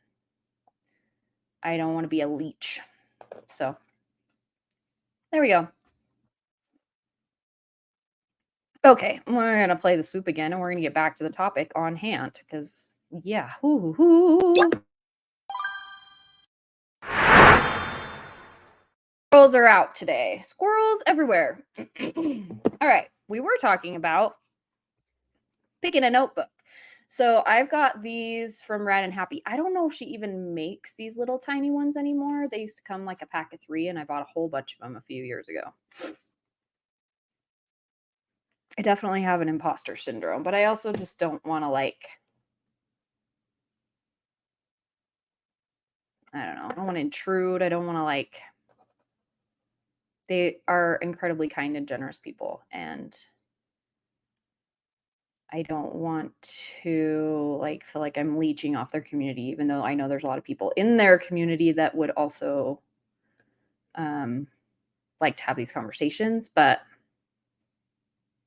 don't want to be a leech. So there we go. Okay, we're going to play the soup again, and we're going to get back to the topic on hand because, yeah. Squirrels are out today. Squirrels everywhere. All right, we were talking about picking a notebook. So I've got these from Rad and Happy. I don't know if she even makes these little tiny ones anymore. They used to come like a pack of 3, and I bought a whole bunch of them a few years ago. I definitely have an imposter syndrome, but I also just don't want to I don't know. I don't want to intrude. I don't want to they are incredibly kind and generous people, and I don't want to feel like I'm leeching off their community, even though I know there's a lot of people in their community that would also like to have these conversations. But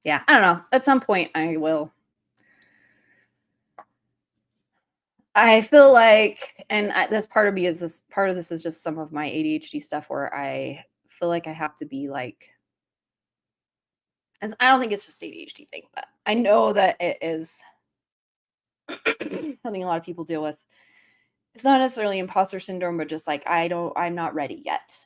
yeah, I don't know. At some point I will. I feel like, and this part of this is just some of my ADHD stuff where I feel like I have to be and I don't think it's just ADHD thing, but I know that it is something a lot of people deal with. It's not necessarily imposter syndrome, but just I'm not ready yet.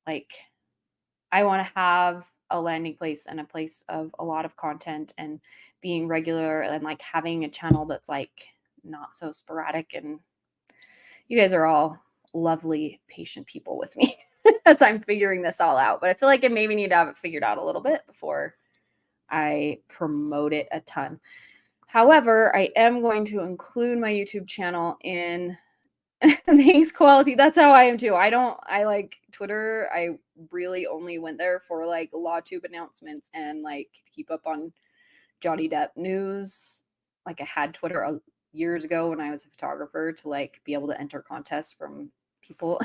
I want to have a landing place and a place of a lot of content and being regular and having a channel that's not so sporadic. And you guys are all lovely, patient people with me as I'm figuring this all out. But I feel like I maybe need to have it figured out a little bit before I promote it a ton. However, I am going to include my YouTube channel in thanks quality. That's how I am too. I like Twitter. I really only went there for LawTube announcements and keep up on Johnny Depp news. I had Twitter years ago when I was a photographer to be able to enter contests from people.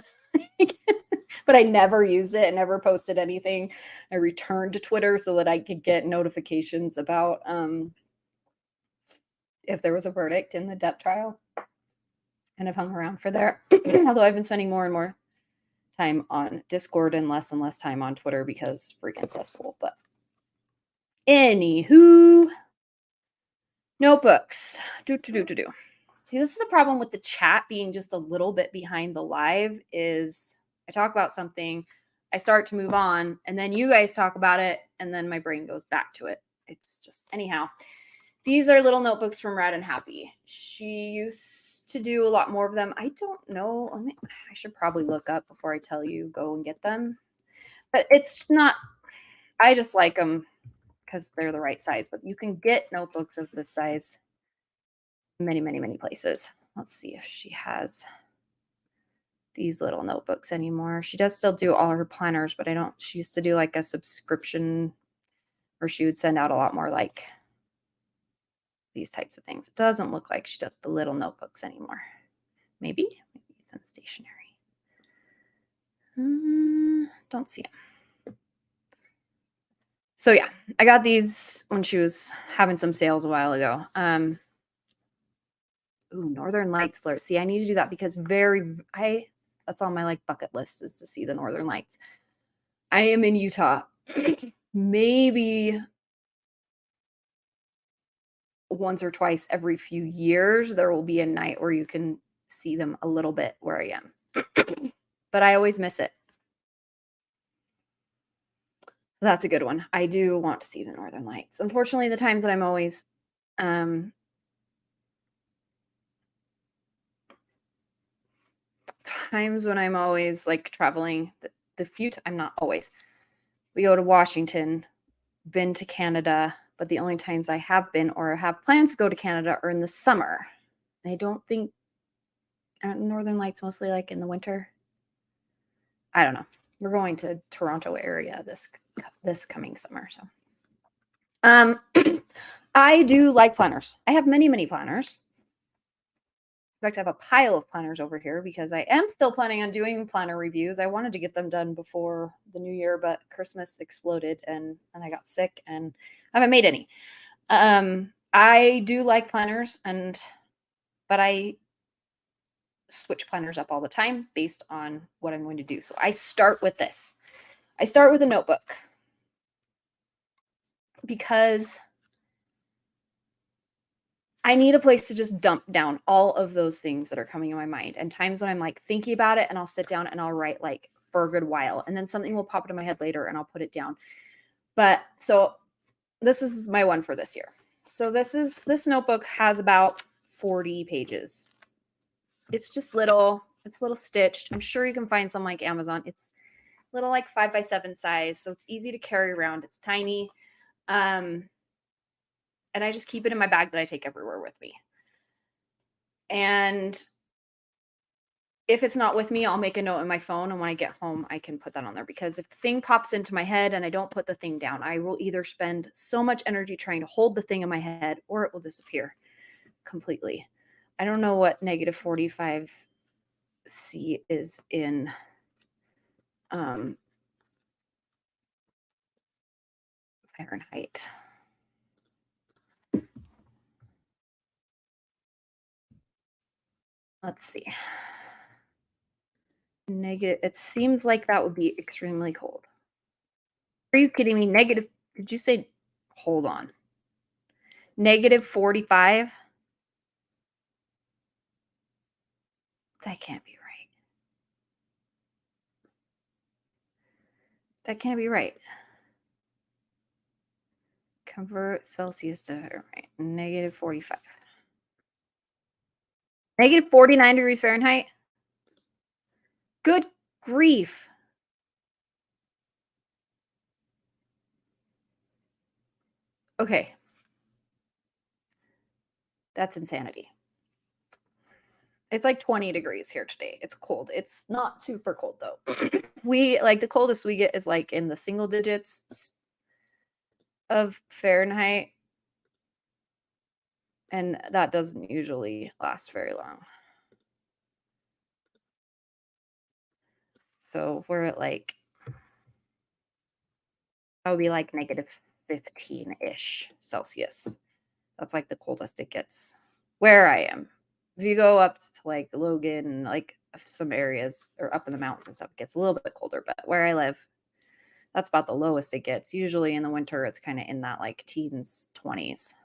But I never used it and never posted anything. I returned to Twitter so that I could get notifications about if there was a verdict in the Depp trial. And I've hung around for there. Although I've been spending more and more time on Discord and less time on Twitter because freaking cesspool. But anywho, notebooks. See, this is the problem with the chat being just a little bit behind the live is I talk about something, I start to move on, and then you guys talk about it, and then my brain goes back to it. It's just, anyhow. These are little notebooks from Rad and Happy. She used to do a lot more of them. I don't know. I should probably look up before I tell you go and get them. But it's not, I just like them because they're the right size. But you can get notebooks of this size many, many, many places. Let's see if she has these little notebooks anymore. She does still do all her planners, but I don't. She used to do like a subscription, or she would send out a lot more like these types of things. It doesn't look like she does the little notebooks anymore. Maybe it's in stationery. Don't see them. So yeah, I got these when she was having some sales a while ago. Northern Lights flare. See, I need to do that because that's on my like bucket list, is to see the Northern Lights. I am in Utah. Maybe once or twice every few years, there will be a night where you can see them a little bit where I am. But I always miss it. So that's a good one. I do want to see the Northern Lights. Unfortunately, the times that I'm always times when I'm always like traveling, I'm not always. We go to Washington, been to Canada, but the only times I have been or have plans to go to Canada are in the summer. And I don't think Northern Lights mostly like in the winter. I don't know. We're going to Toronto area this coming summer, so I do like planners. I have many, many planners. In fact, I have a pile of planners over here because I am still planning on doing planner reviews. I wanted to get them done before the new year, but Christmas exploded and I got sick and I haven't made any. I do like planners, but I switch planners up all the time based on what I'm going to do. So I start with this. I start with a notebook because I need a place to just dump down all of those things that are coming in my mind. And times when I'm like thinking about it and I'll sit down and I'll write like for a good while. And then something will pop into my head later and I'll put it down. But so this is my one for this year. So this notebook has about 40 pages. It's just little, it's little stitched. I'm sure you can find some like Amazon. It's little like 5x7 size. So it's easy to carry around. It's tiny. And I just keep it in my bag that I take everywhere with me. And if it's not with me, I'll make a note in my phone. And when I get home, I can put that on there because if the thing pops into my head and I don't put the thing down, I will either spend so much energy trying to hold the thing in my head or it will disappear completely. I don't know what negative 45 C is in Fahrenheit. Let's see. Negative. It seems like that would be extremely cold. Are you kidding me? Negative. Did you say? Hold on. Negative 45? That can't be right. That can't be right. Convert Celsius to Fahrenheit. Negative 45. Negative 49 degrees Fahrenheit? Good grief. Okay. That's insanity. It's like 20 degrees here today. It's cold. It's not super cold though. We like the coldest we get is like in the single digits of Fahrenheit. And that doesn't usually last very long. So we're at like, that would be like negative 15-ish Celsius. That's like the coldest it gets where I am. If you go up to like Logan and like some areas or up in the mountains and stuff, it gets a little bit colder. But where I live, that's about the lowest it gets. Usually in the winter, it's kind of in that like teens, 20s.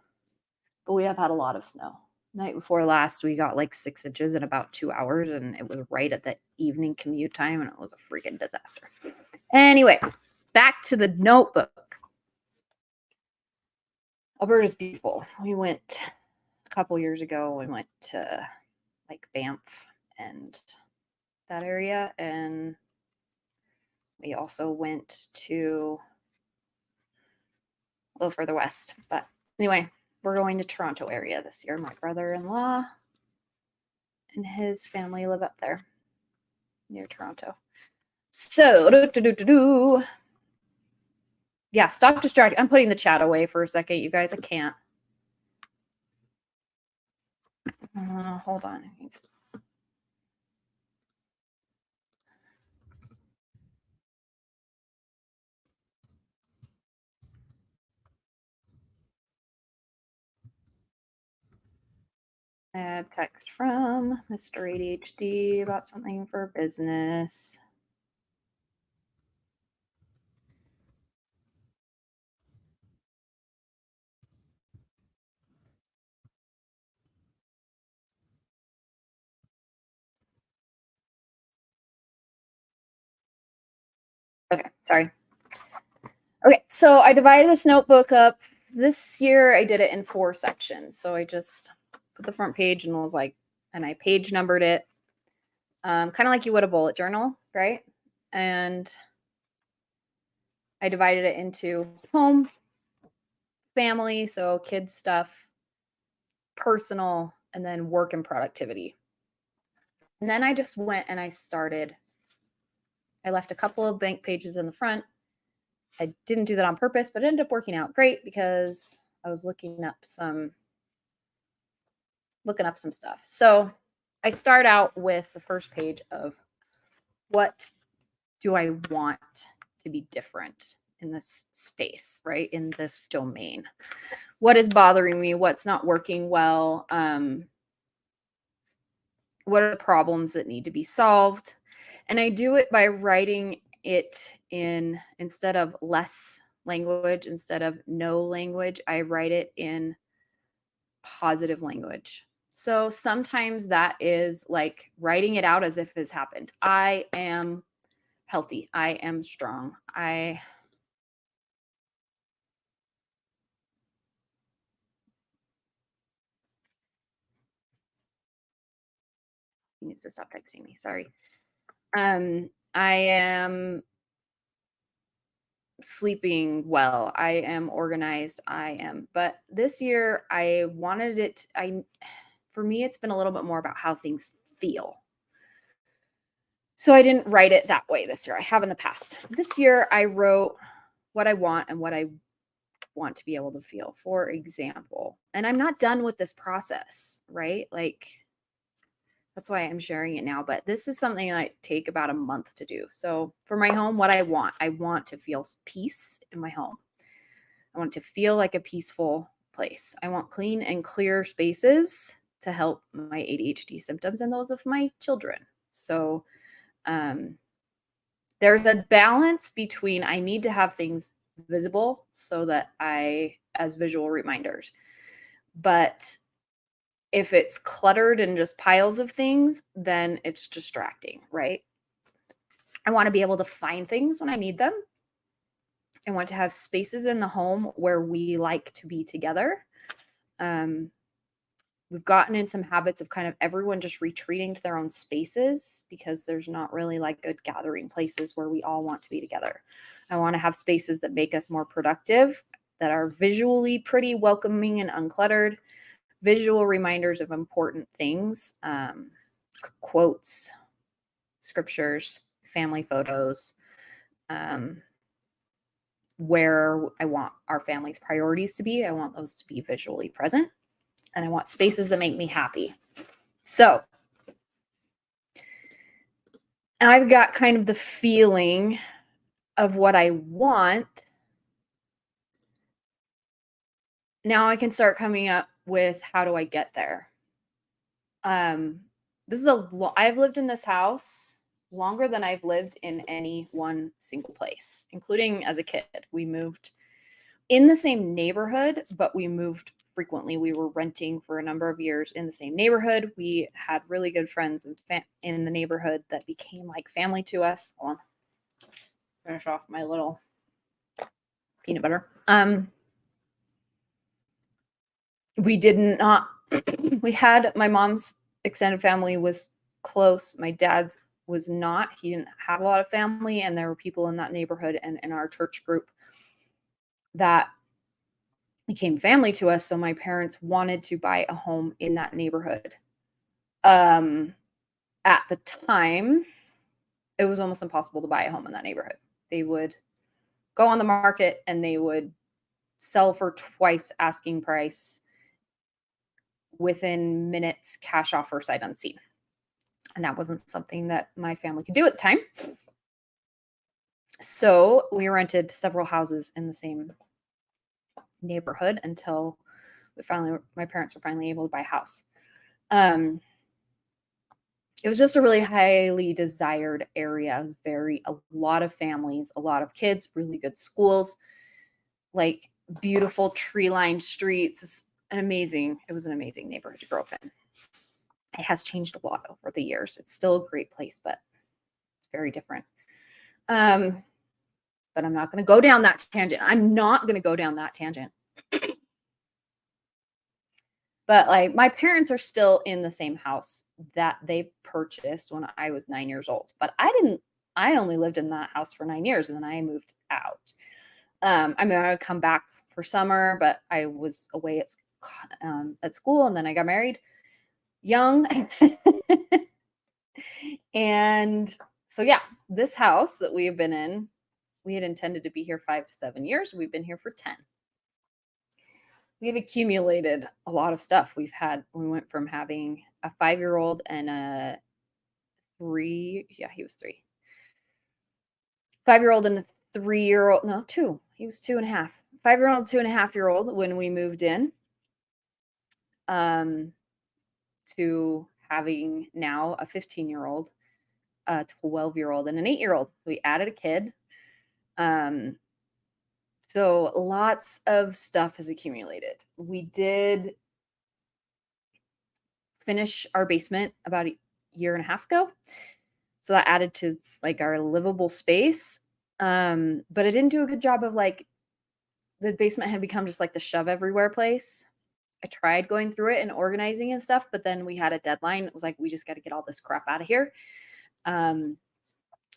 But we have had a lot of snow. Night before last, we got like 6 inches in about 2 hours, and it was right at the evening commute time, and it was a freaking disaster. Anyway, back to the notebook. Alberta's beautiful. We went a couple years ago. We went to like Banff and that area, and we also went to a little further west. But anyway, we're going to Toronto area this year. My brother-in-law and his family live up there near Toronto. So, yeah, stop distracting. I'm putting the chat away for a second, you guys. I can't. Hold on. I have text from Mr. ADHD about something for business. Okay, sorry. Okay, so I divided this notebook up. This year I did it in 4 sections. So I just put the front page and was like, and I page numbered it, kind of like you would a bullet journal, right? And I divided it into home, family, so kids stuff, personal, and then work and productivity. And then I just went and I left a couple of blank pages in the front. I didn't do that on purpose, but it ended up working out great because I was looking up some stuff. So I start out with the first page of what do I want to be different in this space, right? In this domain. What is bothering me? What's not working well? What are the problems that need to be solved? And I do it by writing it in, instead of less language, instead of no language, I write it in positive language. So sometimes that is like writing it out as if it's happened. I am healthy. I am strong. He needs to stop texting me. Sorry. I am sleeping well. I am organized. But this year I wanted it. For me, it's been a little bit more about how things feel. So I didn't write it that way this year. I have in the past. This year I wrote what I want and what I want to be able to feel. For example, and I'm not done with this process, right? Like, that's why I'm sharing it now. But this is something I take about a month to do. So for my home, what I want to feel peace in my home. I want it to feel like a peaceful place. I want clean and clear spaces to help my ADHD symptoms and those of my children. So there's a balance between, I need to have things visible so that as visual reminders. But if it's cluttered and just piles of things, then it's distracting, right? I want to be able to find things when I need them. I want to have spaces in the home where we like to be together. We've gotten in some habits of kind of everyone just retreating to their own spaces because there's not really like good gathering places where we all want to be together. I want to have spaces that make us more productive, that are visually pretty, welcoming, and uncluttered. Visual reminders of important things, quotes, scriptures, family photos, where I want our family's priorities to be. I want those to be visually present, and I want spaces that make me happy. So I've got kind of the feeling of what I want. Now I can start coming up with, how do I get there? I've lived in this house longer than I've lived in any one single place, including as a kid. We moved in the same neighborhood, but we moved frequently. We were renting for a number of years in the same neighborhood. We had really good friends in the neighborhood that became like family to us. Hold on. Finish off my little peanut butter. We did not, we had, my mom's extended family was close. My dad's was not. He didn't have a lot of family, and there were people in that neighborhood and in our church group that became family to us. So my parents wanted to buy a home in that neighborhood. Um, at the time, it was almost impossible to buy a home in that neighborhood. They would go on the market and they would sell for twice asking price within minutes, cash offer, sight unseen. And that wasn't something that my family could do at the time. So we rented several houses in the same neighborhood until my parents were finally able to buy a house. It was just a really highly desired area. A lot of families, a lot of kids, really good schools, like beautiful tree-lined streets. It was an amazing neighborhood to grow up in. It has changed a lot over the years. It's still a great place, but it's very different. But I'm not going to go down that tangent. But like my parents are still in the same house that they purchased when I was 9 years old. But I only lived in that house for 9 years and then I moved out. I mean, I would come back for summer, but I was away at school and then I got married young. And so, yeah, this house that we have been in, we had intended to be here 5 to 7 years. We've been here for 10. We've accumulated a lot of stuff. We went from having a 5-year-old and a 3, yeah, he was 3. 5-year-old and a 3-year-old, no, 2. He was 2.5. 5-year-old, 2.5-year-old when we moved in. To having now a 15-year-old, a 12-year-old, and an 8-year-old. We added a kid. So lots of stuff has accumulated. We did finish our basement about a year and a half ago. So that added to like our livable space. But it didn't do a good job of like the basement had become just like the shove everywhere place. I tried going through it and organizing and stuff, but then we had a deadline. It was like, we just got to get all this crap out of here.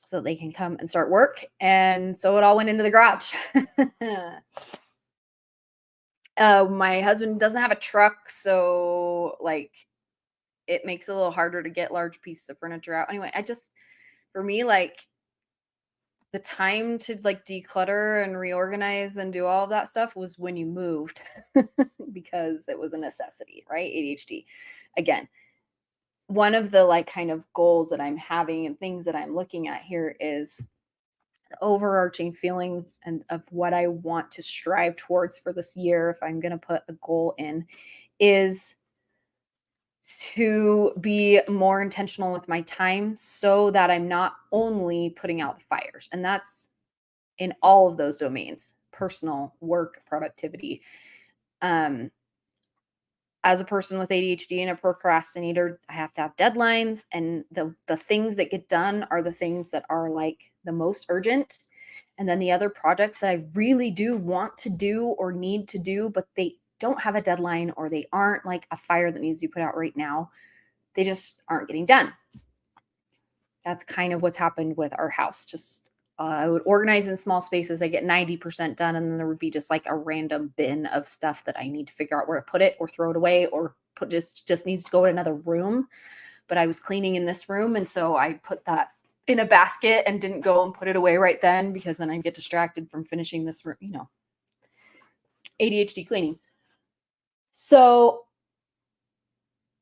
So they can come and start work. And so it all went into the garage. My husband doesn't have a truck, so like it makes it a little harder to get large pieces of furniture out. Anyway, for me, like the time to like declutter and reorganize and do all of that stuff was when you moved because it was a necessity, right? ADHD. Again, one of the like kind of goals that I'm having and things that I'm looking at here is the overarching feeling and of what I want to strive towards for this year, if I'm going to put a goal in, is to be more intentional with my time so that I'm not only putting out the fires. And that's in all of those domains: personal, work, productivity. As a person with ADHD and a procrastinator, I have to have deadlines, and the things that get done are the things that are like the most urgent. And then the other projects that I really do want to do or need to do, but they don't have a deadline or they aren't like a fire that needs to be put out right now, they just aren't getting done. That's kind of what's happened with our house. Just I would organize in small spaces. I get 90% done, and then there would be just like a random bin of stuff that I need to figure out where to put it or throw it away or just needs to go in another room. But I was cleaning in this room, and so I put that in a basket and didn't go and put it away right then because then I'd get distracted from finishing this room, ADHD cleaning. So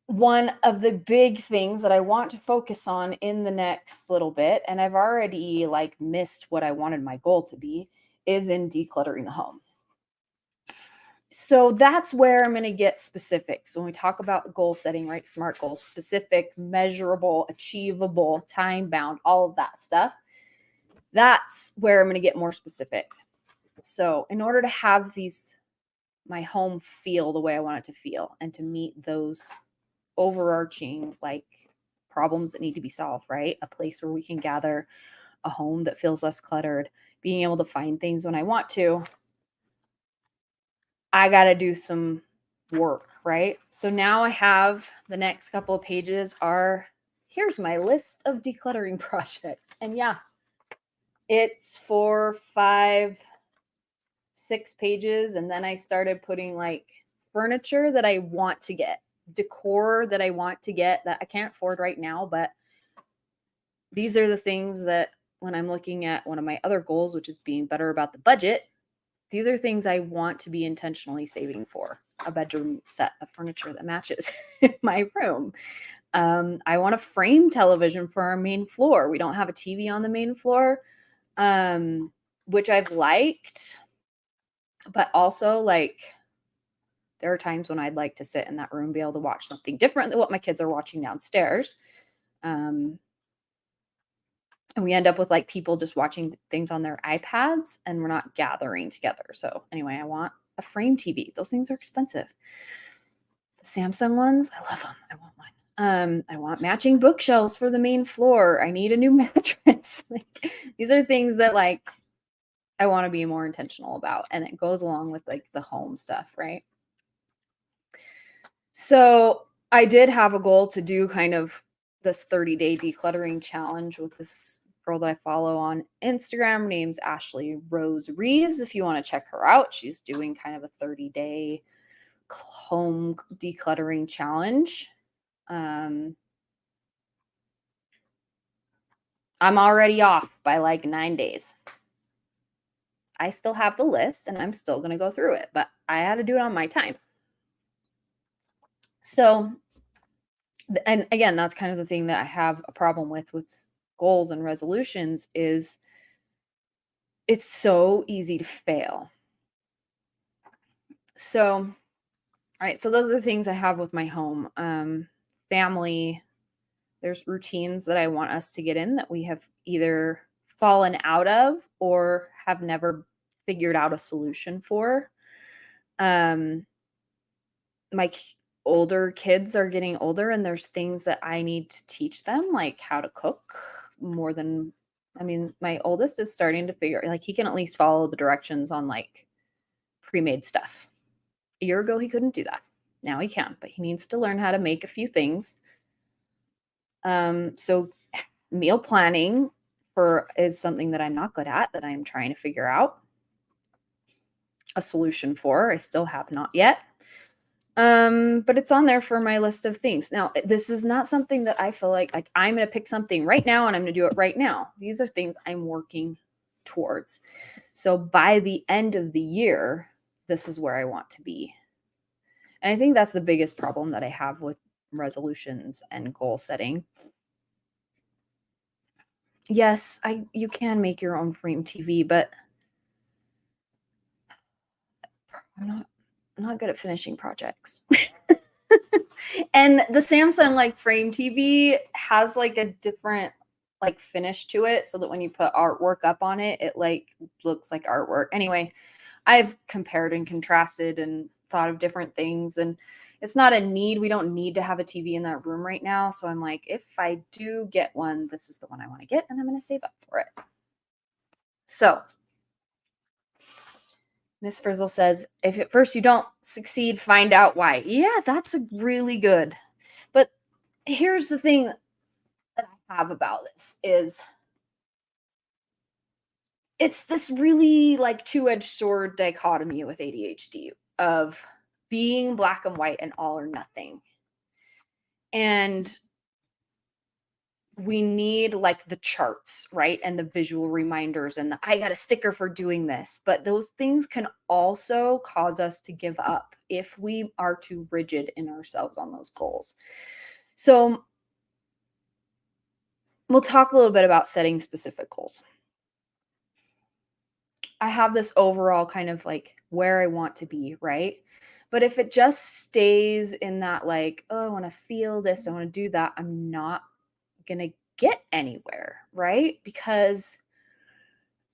one of the big things that I want to focus on in the next little bit, and I've already like missed what I wanted my goal to be, is in decluttering the home. So that's where I'm going to get specific. So when we talk about goal setting, right? SMART goals: specific, measurable, achievable, time bound, all of that stuff. That's where I'm going to get more specific. So in order to have my home feel the way I want it to feel and to meet those overarching like problems that need to be solved, right? A place where we can gather, a home that feels less cluttered, being able to find things when I want to, I got to do some work, right? So now I have the next couple of pages here's my list of decluttering projects. And yeah, it's for 5, 6 pages, and then I started putting like furniture that I want to get, decor that I want to get that I can't afford right now, but these are the things that when I'm looking at one of my other goals, which is being better about the budget, these are things I want to be intentionally saving for. A bedroom set of furniture that matches my room. I want a frame television for our main floor. We don't have a TV on the main floor, which I've liked, but also like there are times when I'd like to sit in that room, be able to watch something different than what my kids are watching downstairs. And we end up with like people just watching things on their iPads and we're not gathering together. So anyway, I want a frame TV. Those things are expensive. The Samsung ones, I love them. I want one. I want matching bookshelves for the main floor. I need a new mattress. Like, these are things that like I want to be more intentional about, and it goes along with like the home stuff, right? So I did have a goal to do kind of this 30-day decluttering challenge with this girl that I follow on Instagram. Her name's Ashley Rose Reeves. If you want to check her out, she's doing kind of a 30-day home decluttering challenge. I'm already off by like 9 days. I still have the list and I'm still going to go through it, but I had to do it on my time. So, and again, that's kind of the thing that I have a problem with goals and resolutions is it's so easy to fail. So, all right, so those are the things I have with my home. Family, there's routines that I want us to get in that we have either fallen out of or have never figured out a solution for. My older kids are getting older and there's things that I need to teach them, like how to cook more than, I mean, my oldest is starting to figure, like he can at least follow the directions on like pre-made stuff. A year ago, he couldn't do that. Now he can, but he needs to learn how to make a few things. So meal planning is something that I'm not good at, that I'm trying to figure out a solution for. I still have not yet. But it's on there for my list of things. Now, this is not something that I feel like I'm going to pick something right now and I'm going to do it right now. These are things I'm working towards. So by the end of the year, this is where I want to be. And I think that's the biggest problem that I have with resolutions and goal setting. Yes, you can make your own frame TV, but I'm not good at finishing projects. And the Samsung like frame TV has like a different like finish to it so that when you put artwork up on it, it like looks like artwork. Anyway, I've compared and contrasted and thought of different things, and it's not a need. We don't need to have a TV in that room right now. So I'm like, if I do get one, this is the one I want to get and I'm going to save up for it. So Miss Frizzle says, if at first you don't succeed, find out why. Yeah, that's a really good. But here's the thing that I have about this is it's this really like two-edged sword dichotomy with ADHD of being black and white and all or nothing. And we need like the charts, right? And the visual reminders and I got a sticker for doing this. But those things can also cause us to give up if we are too rigid in ourselves on those goals. So we'll talk a little bit about setting specific goals. I have this overall kind of like where I want to be, right? But if it just stays in that like, oh, I want to feel this, I want to do that, I'm not going to get anywhere, right? Because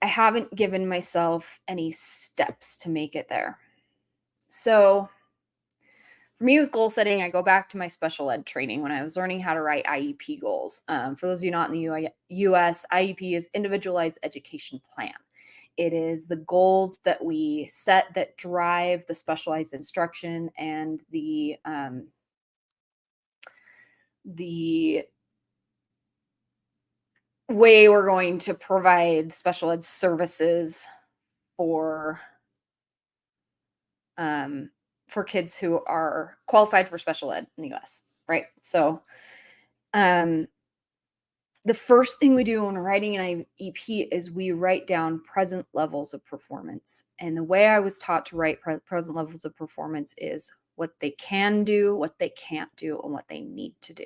I haven't given myself any steps to make it there. So for me with goal setting, I go back to my special ed training when I was learning how to write IEP goals. For those of you not in the US, IEP is Individualized Education Plan. It is the goals that we set that drive the specialized instruction and the way we're going to provide special ed services for for kids who are qualified for special ed in the US, right? So, um, the first thing we do when we're writing an IEP is we write down present levels of performance. And the way I was taught to write present levels of performance is what they can do, what they can't do, and what they need to do.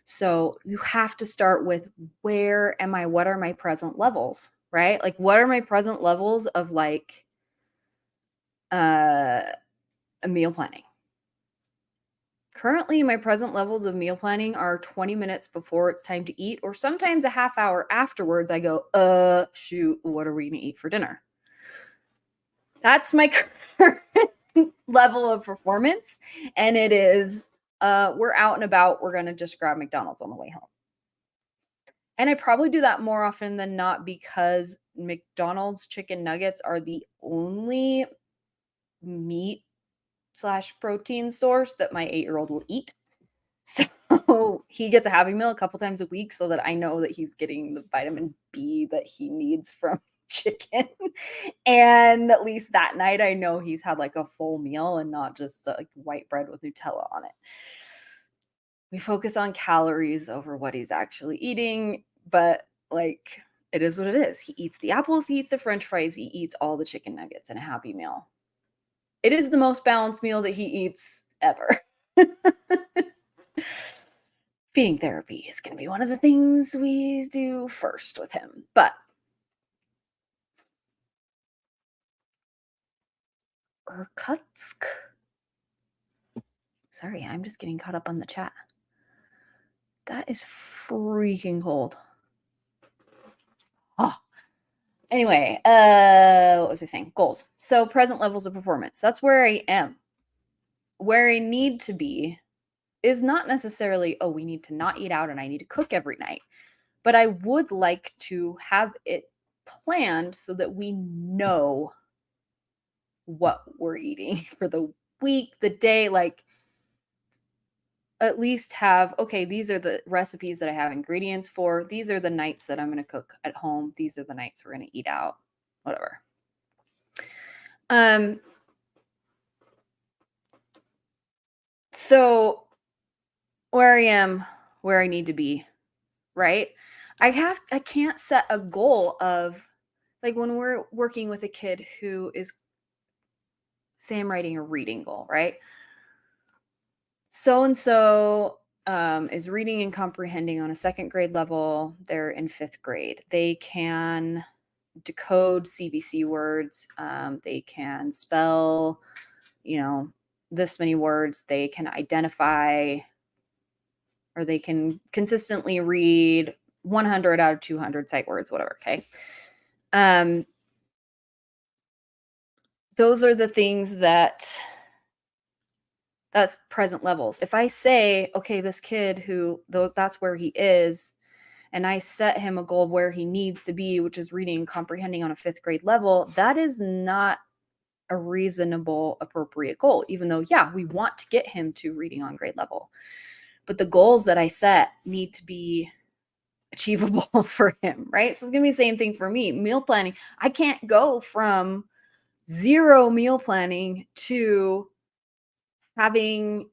So you have to start with where am I? What are my present levels, right? Like, what are my present levels of like a meal planning? Currently, my present levels of meal planning are 20 minutes before it's time to eat, or sometimes a half hour afterwards. I go, shoot, what are we going to eat for dinner? That's my current level of performance. And it is, we're out and about. We're going to just grab McDonald's on the way home. And I probably do that more often than not because McDonald's chicken nuggets are the only meat slash protein source that my 8-year-old will eat. So he gets a Happy Meal a couple times a week so that I know that he's getting the vitamin B that he needs from chicken. And at least that night, I know he's had like a full meal and not just like white bread with Nutella on it. We focus on calories over what he's actually eating, but like it is what it is. He eats the apples, he eats the french fries, he eats all the chicken nuggets in a Happy Meal. It is the most balanced meal that he eats ever. Feeding therapy is going to be one of the things we do first with him. But Irkutsk. Sorry, I'm just getting caught up on the chat. That is freaking cold. Oh. Anyway, what was I saying? Goals. So present levels of performance. That's where I am. Where I need to be is not necessarily, oh, we need to not eat out and I need to cook every night. But I would like to have it planned so that we know what we're eating for the week, the day, like at least have, okay, these are the recipes that I have ingredients for. These are the nights that I'm going to cook at home. These are the nights we're going to eat out, whatever. So where I am, where I need to be, right? I can't set a goal of like when we're working with a kid who is, say I'm writing a reading goal, right? So-and-so is reading and comprehending on a second grade level. They're in 5th grade. They can decode CBC words. They can spell, this many words. They can identify, or they can consistently read 100 out of 200 sight words, whatever. Okay. Those are the things that's present levels. If I say, okay, this kid that's where he is, and I set him a goal of where he needs to be, which is reading and comprehending on a 5th grade level, that is not a reasonable, appropriate goal, even though, yeah, we want to get him to reading on grade level. But the goals that I set need to be achievable for him, right? So it's going to be the same thing for me. Meal planning. I can't go from 0 meal planning to having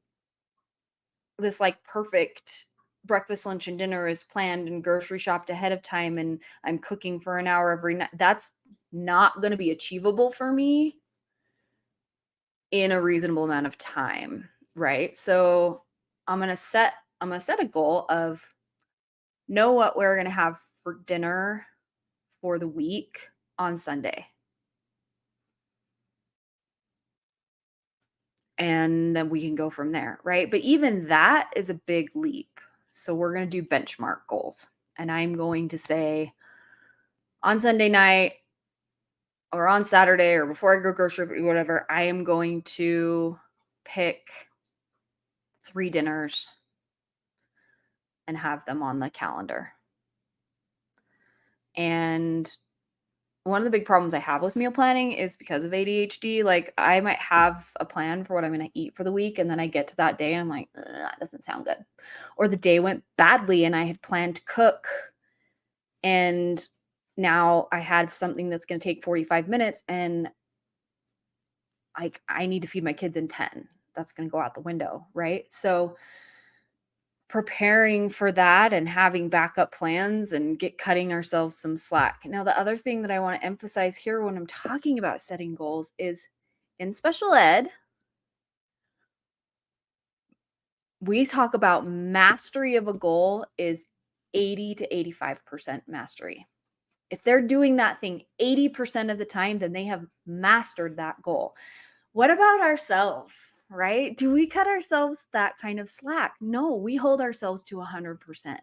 this like perfect breakfast, lunch, and dinner is planned and grocery shopped ahead of time, and I'm cooking for an hour every night. That's not going to be achievable for me in a reasonable amount of time, right? So I'm going to set a goal of know what we're going to have for dinner for the week on Sunday. And then we can go from there, right? But even that is a big leap. So we're going to do benchmark goals. And I'm going to say on Sunday night or on Saturday or before I go grocery, whatever, I am going to pick 3 dinners and have them on the calendar. And one of the big problems I have with meal planning is because of ADHD. Like I might have a plan for what I'm going to eat for the week, and then I get to that day and I'm like, that doesn't sound good. Or the day went badly and I had planned to cook, and now I had something that's going to take 45 minutes and like I need to feed my kids in 10. That's going to go out the window, right? So preparing for that and having backup plans and get cutting ourselves some slack. Now, the other thing that I want to emphasize here when I'm talking about setting goals is in special ed, we talk about mastery of a goal is 80 to 85% mastery. If they're doing that thing 80% of the time, then they have mastered that goal. What about ourselves, right? Do we cut ourselves that kind of slack? No, we hold ourselves to 100%.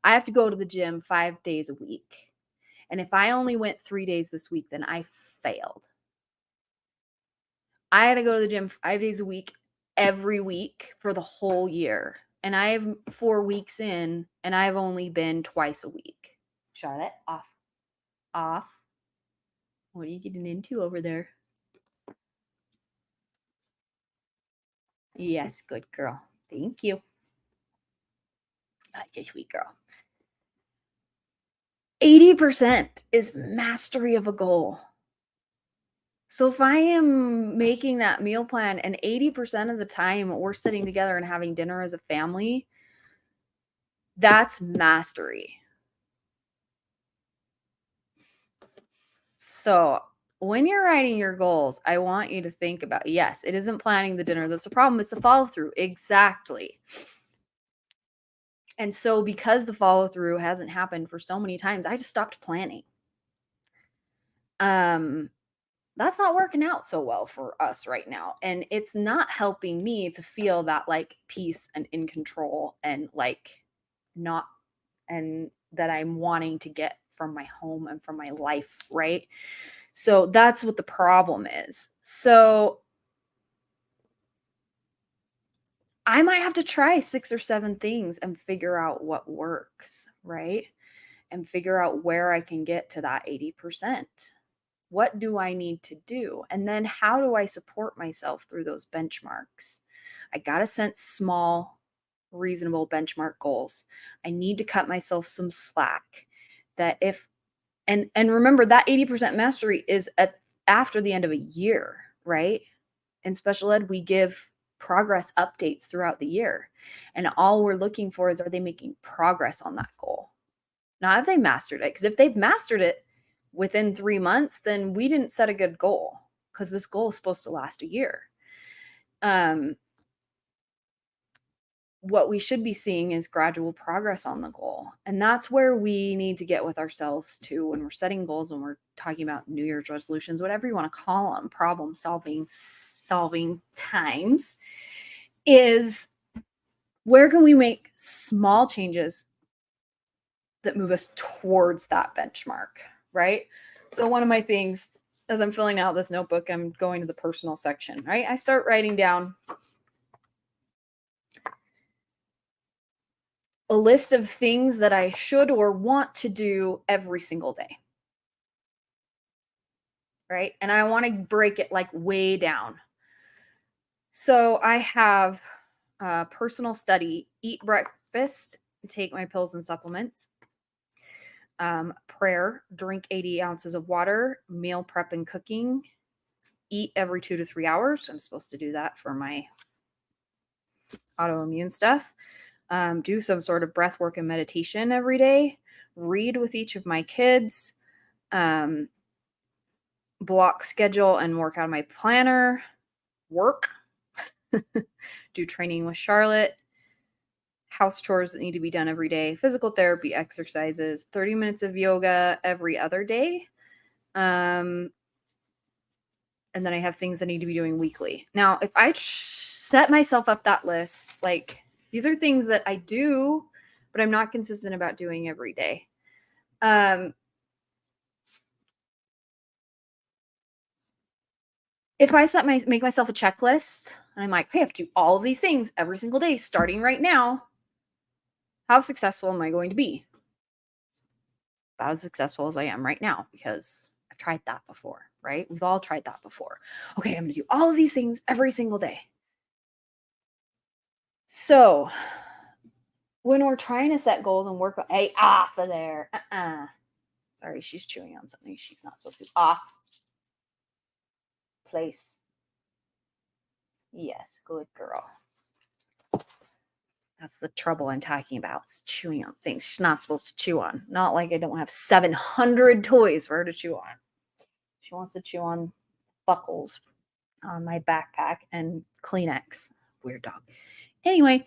I have to go to the gym 5 days a week. And if I only went 3 days this week, then I failed. I had to go to the gym 5 days a week every week for the whole year. And I have 4 weeks in, and I've only been twice a week. Charlotte, off. Off. What are you getting into over there? Yes, good girl. Thank you. That's a sweet girl. 80% is mastery of a goal. So if I am making that meal plan and 80% of the time we're sitting together and having dinner as a family, that's mastery. So when you're writing your goals, I want you to think about, yes, it isn't planning the dinner that's the problem, it's the follow through. Exactly. And so because the follow through hasn't happened for so many times, I just stopped planning. That's not working out so well for us right now. And it's not helping me to feel that like peace and in control and like not, and that I'm wanting to get from my home and from my life, right? So that's what the problem is. So I might have to try 6 or 7 things and figure out what works, right? And figure out where I can get to that 80%. What do I need to do? And then how do I support myself through those benchmarks? I got to set small, reasonable benchmark goals. I need to cut myself some slack. That if and remember that 80% mastery is after the end of a year, right? In special ed, we give progress updates throughout the year. And all we're looking for is, are they making progress on that goal? Not have they mastered it? Because if they've mastered it within 3 months, then we didn't set a good goal, because this goal is supposed to last a year. What we should be seeing is gradual progress on the goal. And that's where we need to get with ourselves too when we're setting goals, when we're talking about New Year's resolutions, whatever you want to call them, problem solving times, is where can we make small changes that move us towards that benchmark, right? So one of my things, as I'm filling out this notebook, I'm going to the personal section, right? I start writing down a list of things that I should or want to do every single day, right? And I want to break it like way down. So I have personal study, eat breakfast, take my pills and supplements, prayer, drink 80 ounces of water, meal prep and cooking, eat every 2 to 3 hours. I'm supposed to do that for my autoimmune stuff. Do some sort of breath work and meditation every day, read with each of my kids, block schedule and work out of my planner, work, do training with Charlotte, house chores that need to be done every day, physical therapy, exercises, 30 minutes of yoga every other day. And then I have things I need to be doing weekly. Now, if I set myself up that list, like these are things that I do, but I'm not consistent about doing every day. If I make myself a checklist and I'm like, okay, I have to do all of these things every single day, starting right now, how successful am I going to be? About as successful as I am right now, because I've tried that before, right? We've all tried that before. Okay, I'm going to do all of these things every single day. So when we're trying to set goals and work, hey, off of there. Sorry, she's chewing on something she's not supposed to. Off. Place. Yes, good girl. That's the trouble I'm talking about. Is chewing on things she's not supposed to chew on. Not like I don't have 700 toys for her to chew on. She wants to chew on buckles on my backpack and Kleenex. Weird dog. Anyway,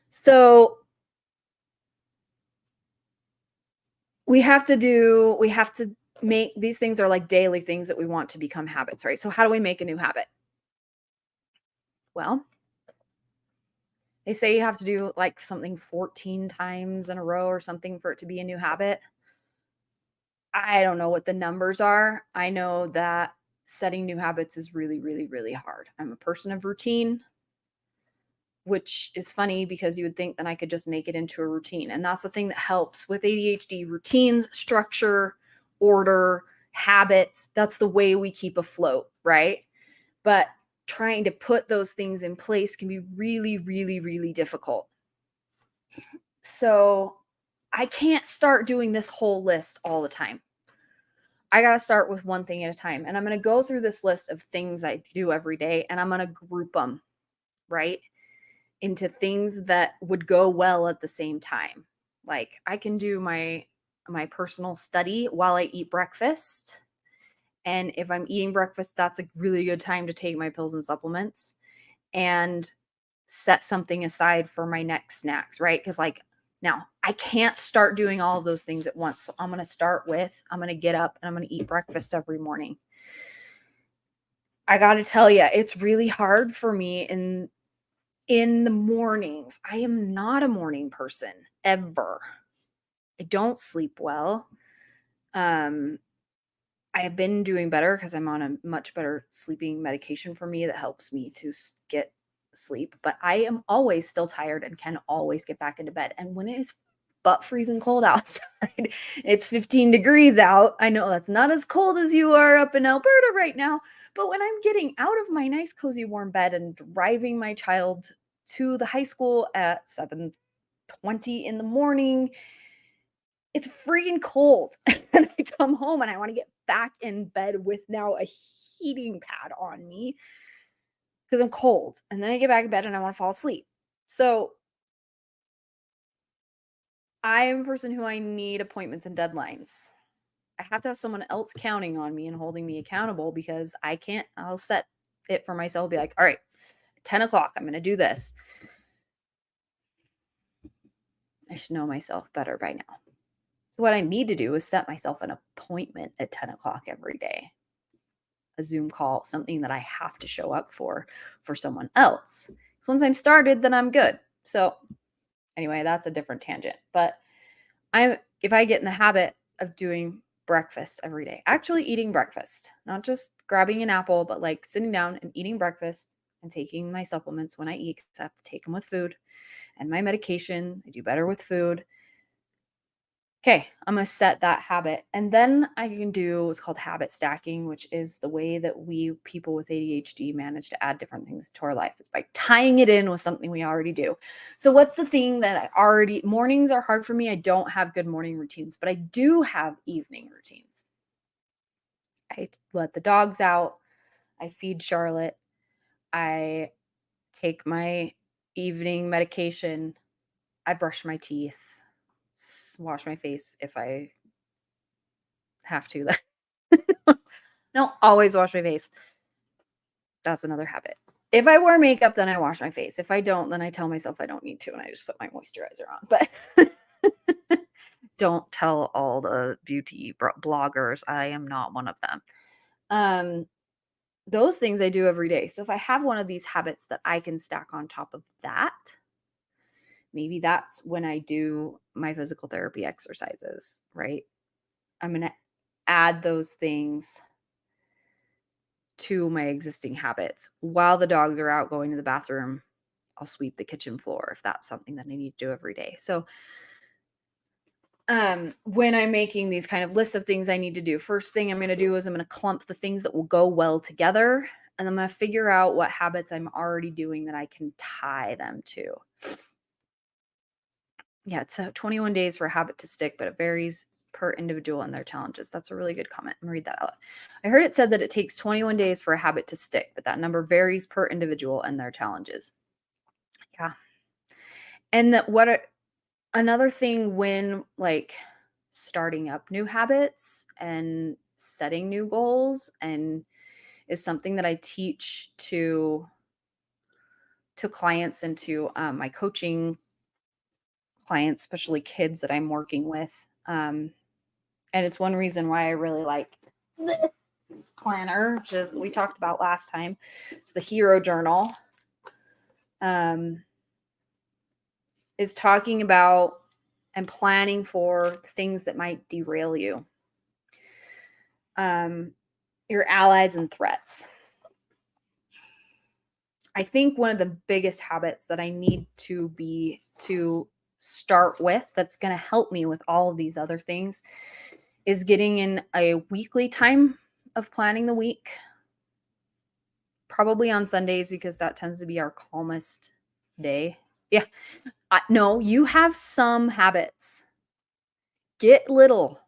so we have to make these things are like daily things that we want to become habits, right? So how do we make a new habit? Well, they say you have to do like something 14 times in a row or something for it to be a new habit. I don't know what the numbers are. I know that setting new habits is really, really, really hard. I'm a person of routine, which is funny because you would think that I could just make it into a routine. And that's the thing that helps with ADHD: routines, structure, order, habits. That's the way we keep afloat, right? But trying to put those things in place can be really, really, really difficult. So I can't start doing this whole list all the time. I got to start with one thing at a time. And I'm going to go through this list of things I do every day and I'm going to group them, right, into things that would go well at the same time. Like I can do my personal study while I eat breakfast. And if I'm eating breakfast, that's a really good time to take my pills and supplements and set something aside for my next snacks, right? Because like now I can't start doing all of those things at once. So I'm going to get up and I'm going to eat breakfast every morning. I got to tell you, it's really hard for me in the mornings. I am not a morning person ever. I don't sleep well. I have been doing better because I'm on a much better sleeping medication for me that helps me to get sleep. But I am always still tired and can always get back into bed. And when it is butt freezing cold outside, it's 15 degrees out. I know that's not as cold as you are up in Alberta right now. But when I'm getting out of my nice, cozy, warm bed and driving my child to the high school at 7:20 in the morning, it's freaking cold. And I come home and I want to get back in bed with now a heating pad on me because I'm cold. And then I get back in bed and I want to fall asleep. So I am a person who I need appointments and deadlines. I have to have someone else counting on me and holding me accountable because I'll set it for myself, be like, all right, 10 o'clock, I'm going to do this. I should know myself better by now. So what I need to do is set myself an appointment at 10 o'clock every day. A Zoom call, something that I have to show up for someone else. So once I'm started, then I'm good. So anyway, that's a different tangent. But if I get in the habit of doing breakfast every day, actually eating breakfast, not just grabbing an apple, but like sitting down and eating breakfast and taking my supplements when I eat, because I have to take them with food, and my medication, I do better with food. Okay, I'm going to set that habit. And then I can do what's called habit stacking, which is the way that we people with ADHD manage to add different things to our life. It's by tying it in with something we already do. So what's the thing that mornings are hard for me. I don't have good morning routines, but I do have evening routines. I let the dogs out. I feed Charlotte. I take my evening medication. I brush my teeth, wash my face if I have to. No, always wash my face. That's another habit. If I wear makeup, then I wash my face. If I don't, then I tell myself I don't need to, and I just put my moisturizer on. But don't tell all the beauty bloggers. I am not one of them. Those things I do every day. So if I have one of these habits that I can stack on top of that, maybe that's when I do my physical therapy exercises, right? I'm going to add those things to my existing habits. While the dogs are out going to the bathroom, I'll sweep the kitchen floor if that's something that I need to do every day. So when I'm making these kind of lists of things I need to do, first thing I'm going to do is I'm going to clump the things that will go well together, and I'm going to figure out what habits I'm already doing that I can tie them to. Yeah, it's 21 days for a habit to stick, but it varies per individual and their challenges. That's a really good comment. I'm gonna read that out. I heard it said that it takes 21 days for a habit to stick, but that number varies per individual and their challenges. Yeah. And another thing when like starting up new habits and setting new goals and is something that I teach to clients and to my coaching clients, especially kids that I'm working with. And it's one reason why I really like this planner, which is we talked about last time. It's the Hero Journal. Is talking about and planning for things that might derail you. Your allies and threats. I think one of the biggest habits that I need to start with that's going to help me with all of these other things is getting in a weekly time of planning the week. Probably on Sundays because that tends to be our calmest day. Yeah. No, you have some habits. Get little.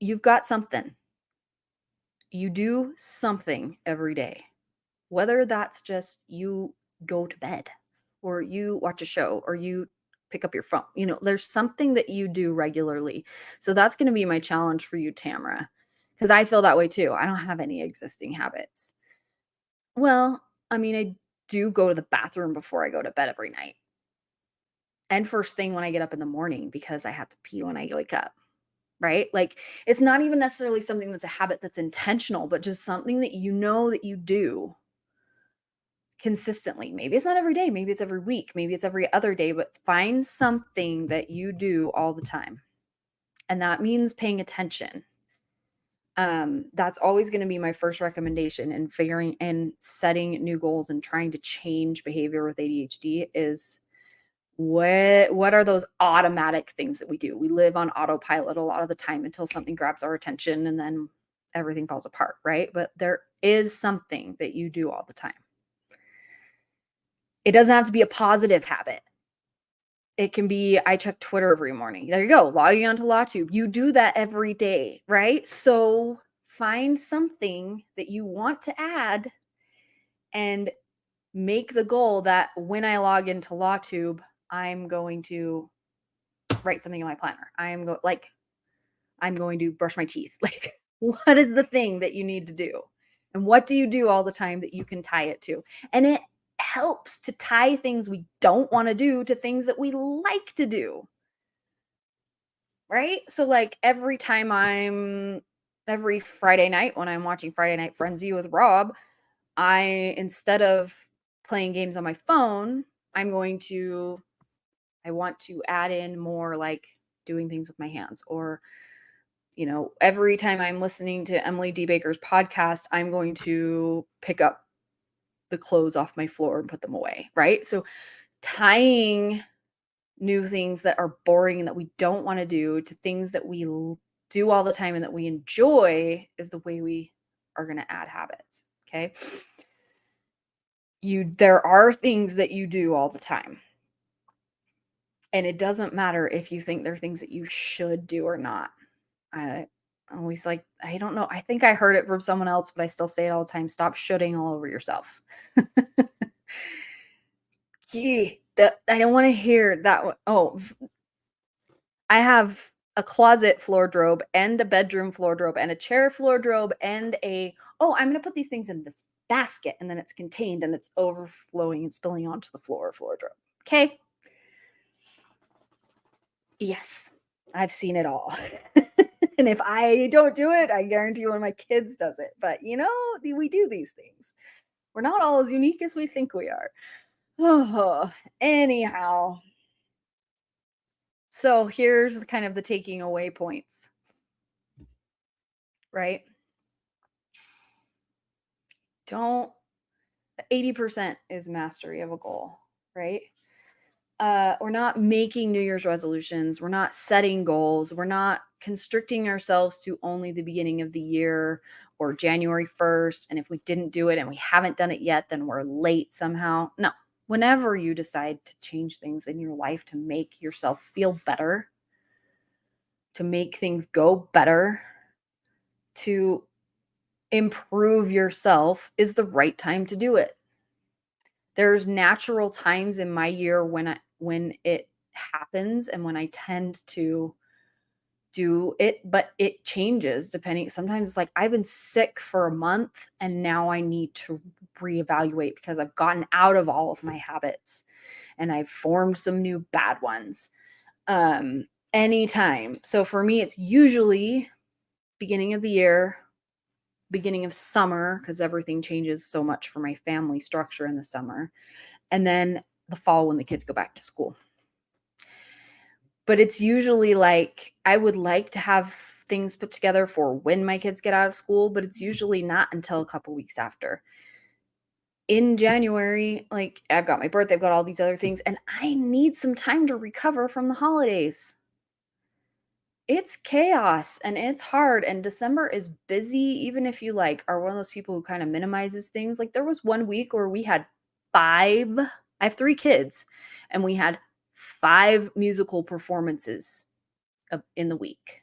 You've got something. You do something every day. Whether that's just you go to bed or you watch a show or you pick up your phone. There's something that you do regularly. So that's going to be my challenge for you, Tamara, because I feel that way too. I don't have any existing habits. Well, I mean, I do go to the bathroom before I go to bed every night. And first thing when I get up in the morning because I have to pee when I wake up. Right? Like it's not even necessarily something that's a habit that's intentional, but just something that you know that you do consistently. Maybe it's not every day, maybe it's every week, maybe it's every other day, but find something that you do all the time. And that means paying attention. That's always going to be my first recommendation in figuring and setting new goals and trying to change behavior with ADHD is what are those automatic things that we do? We live on autopilot a lot of the time until something grabs our attention and then everything falls apart, right? But there is something that you do all the time. It doesn't have to be a positive habit. It can be, I check Twitter every morning. There you go, logging onto LawTube. You do that every day, right? So find something that you want to add and make the goal that when I log into LawTube, I'm going to write something in my planner. I'm going to brush my teeth. Like, what is the thing that you need to do? And what do you do all the time that you can tie it to? And it helps to tie things we don't want to do to things that we like to do. Right? So like every Friday night when I'm watching Friday Night Frenzy with Rob, instead of playing games on my phone, I want to add in more like doing things with my hands, or every time I'm listening to Emily D. Baker's podcast, I'm going to pick up the clothes off my floor and put them away, right? So tying new things that are boring and that we don't want to do to things that we do all the time and that we enjoy is the way we are going to add habits, okay? There are things that you do all the time. And it doesn't matter if you think they're things that you should do or not. I always I don't know. I think I heard it from someone else, but I still say it all the time. Stop shooting all over yourself. I don't want to hear that one. Oh, I have a closet floor and a bedroom floor and a chair floor and I'm going to put these things in this basket and then it's contained and it's overflowing and spilling onto the floor. Okay. Yes, I've seen it all. And if I don't do it, I guarantee one of my kids does it. But we do these things. We're not all as unique as we think we are. Oh, anyhow. So here's kind of the taking away points, right? 80% is mastery of a goal, right? We're not making New Year's resolutions. We're not setting goals. We're not constricting ourselves to only the beginning of the year or January 1st. And if we didn't do it and we haven't done it yet, then we're late somehow. No, whenever you decide to change things in your life to make yourself feel better, to make things go better, to improve yourself, is the right time to do it. There's natural times in my year when it happens and when I tend to do it, but it changes depending. Sometimes it's like I've been sick for a month and now I need to reevaluate because I've gotten out of all of my habits and I've formed some new bad ones. Anytime. So for me, it's usually beginning of the year, beginning of summer, because everything changes so much for my family structure in the summer, and then the fall when the kids go back to school. But it's usually like I would like to have things put together for when my kids get out of school, but it's usually not until a couple weeks after. In January, like I've got my birthday, I've got all these other things, and I need some time to recover from the holidays. It's chaos and it's hard, and December is busy even if you, like, are one of those people who kinda minimizes things. Like, there was one week where we had 5 I have 3 kids, and we had 5 musical performances in the week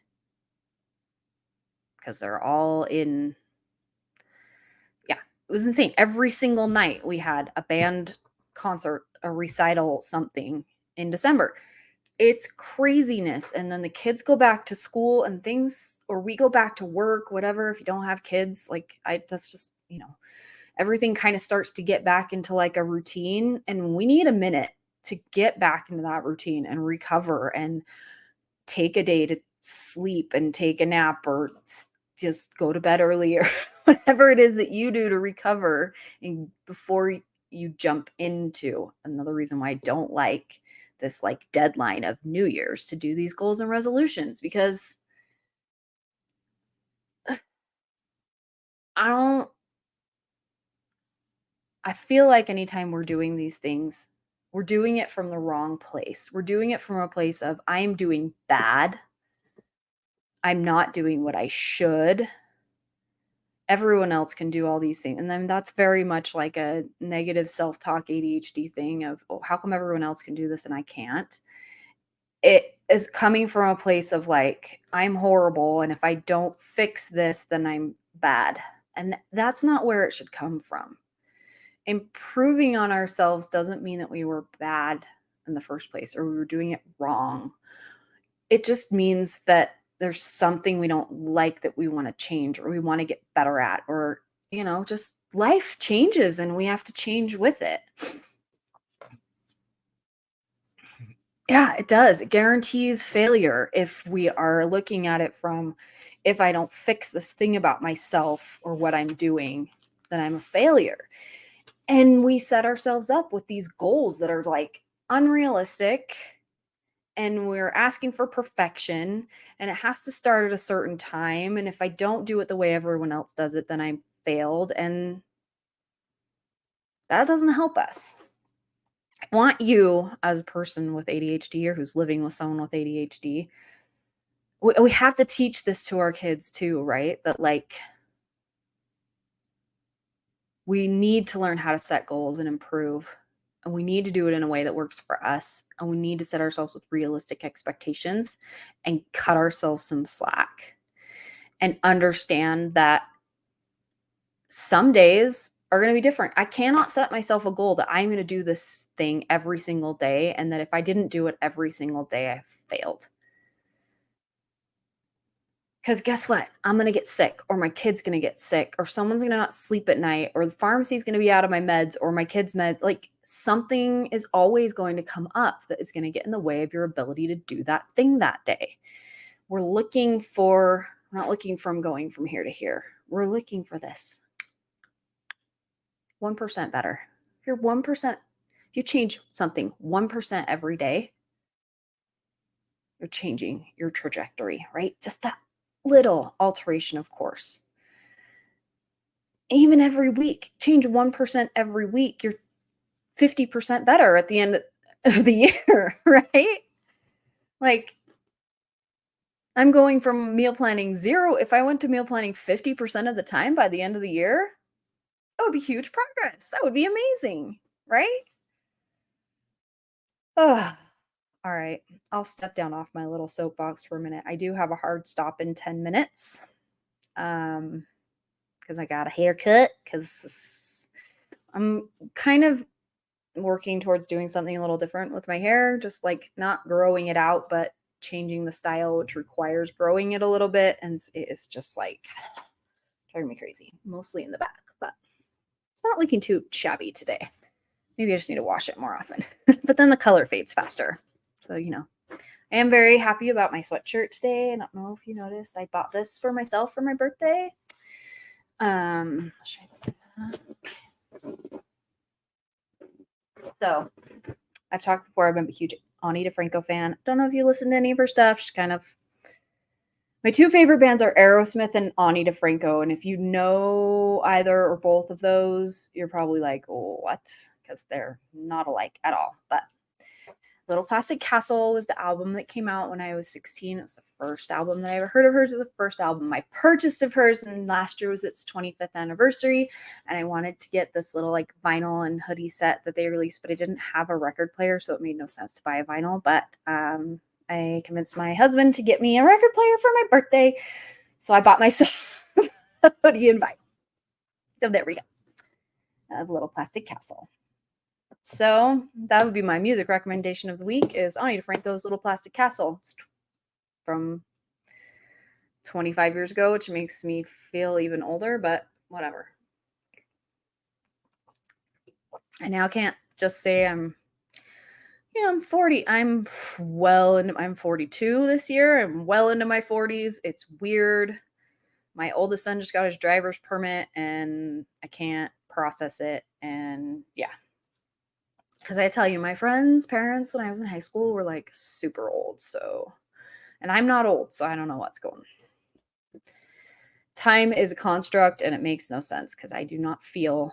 because 'cause they're all in yeah, it was insane. Every single night, we had a band concert, a recital, something in December. It's craziness, and then the kids go back to school and things or we go back to work, whatever, if you don't have kids, like, I that's just, everything kinda starts to get back into, like, a routine, and we need a minute to get back into that routine and recover and take a day to sleep and take a nap or just go to bed earlier, whatever it is that you do to recover and before you jump into another reason why I don't like this like deadline of New Year's to do these goals and resolutions because I don't I feel like anytime we're doing these things, we're doing it from the wrong place. We're doing it from a place of I'm doing bad. I'm not doing what I should. Everyone else can do all these things. And then that's very much like a negative self-talk ADHD thing of, "Oh, how come everyone else can do this and I can't?" It is coming from a place of like, I'm horrible, and if I don't fix this, then I'm bad. And that's not where it should come from. Improving on ourselves doesn't mean that we were bad in the first place or we were doing it wrong. It just means that there's something we don't like that we wanna change or we wanna get better at or, just life changes and we have to change with it. Yeah, it does. It guarantees failure if we are looking at it from, if I don't fix this thing about myself or what I'm doing, then I'm a failure. And we set ourselves up with these goals that are like unrealistic and we're asking for perfection and it has to start at a certain time. And if I don't do it the way everyone else does it, then I'm failed. And that doesn't help us. I want you, as a person with ADHD or who's living with someone with ADHD, we have to teach this to our kids too, right? That like we need to learn how to set goals and improve. And we need to do it in a way that works for us. And we need to set ourselves with realistic expectations and cut ourselves some slack and understand that some days are going to be different. I cannot set myself a goal that I'm going to do this thing every single day. And that if I didn't do it every single day, I failed. Because guess what? I'm going to get sick, or my kid's going to get sick, or someone's going to not sleep at night, or the pharmacy's going to be out of my meds, or my kid's med. Like something is always going to come up that is going to get in the way of your ability to do that thing that day. We're not looking from going from here to here. We're looking for this 1% better. If you're 1%, if you change something 1% every day, you're changing your trajectory, right? Just that little alteration of course. Even every week, change 1% every week, you're 50% better at the end of the year, right? Like, I'm going from meal planning 0, if I went to meal planning 50% of the time by the end of the year, that would be huge progress. That would be amazing, right? Ugh. All right, I'll step down off my little soapbox for a minute. I do have a hard stop in 10 minutes. Um, because I got a haircut, because I'm kind of working towards doing something a little different with my hair, just like not growing it out, but changing the style, which requires growing it a little bit. And it's just like driving me crazy, mostly in the back, but it's not looking too shabby today. Maybe I just need to wash it more often, but then the color fades faster. So, I am very happy about my sweatshirt today. I don't know if you noticed, I bought this for myself for my birthday. So I've talked before, I've been a huge Ani DeFranco fan. Don't know if you listen to any of her stuff. She's kind of, my two favorite bands are Aerosmith and Ani DeFranco. And if you know either or both of those, you're probably like, oh, what? Because they're not alike at all. But Little Plastic Castle was the album that came out when I was 16. It was the first album that I ever heard of hers. It was the first album I purchased of hers, and last year was its 25th anniversary. And I wanted to get this little like vinyl and hoodie set that they released, but I didn't have a record player, so it made no sense to buy a vinyl. But I convinced my husband to get me a record player for my birthday, so I bought myself a hoodie and vinyl. So there we go. Of Little Plastic Castle. So that would be my music recommendation of the week is Ani DeFranco's Little Plastic Castle. It's from 25 years ago, which makes me feel even older, but whatever. I now can't just say I'm 40. I'm 42 this year. I'm well into my 40s. It's weird. My oldest son just got his driver's permit and I can't process it. And yeah. Because I tell you, my friends' parents when I was in high school were like super old. So, and I'm not old, so I don't know what's going on. Time is a construct and it makes no sense because I do not feel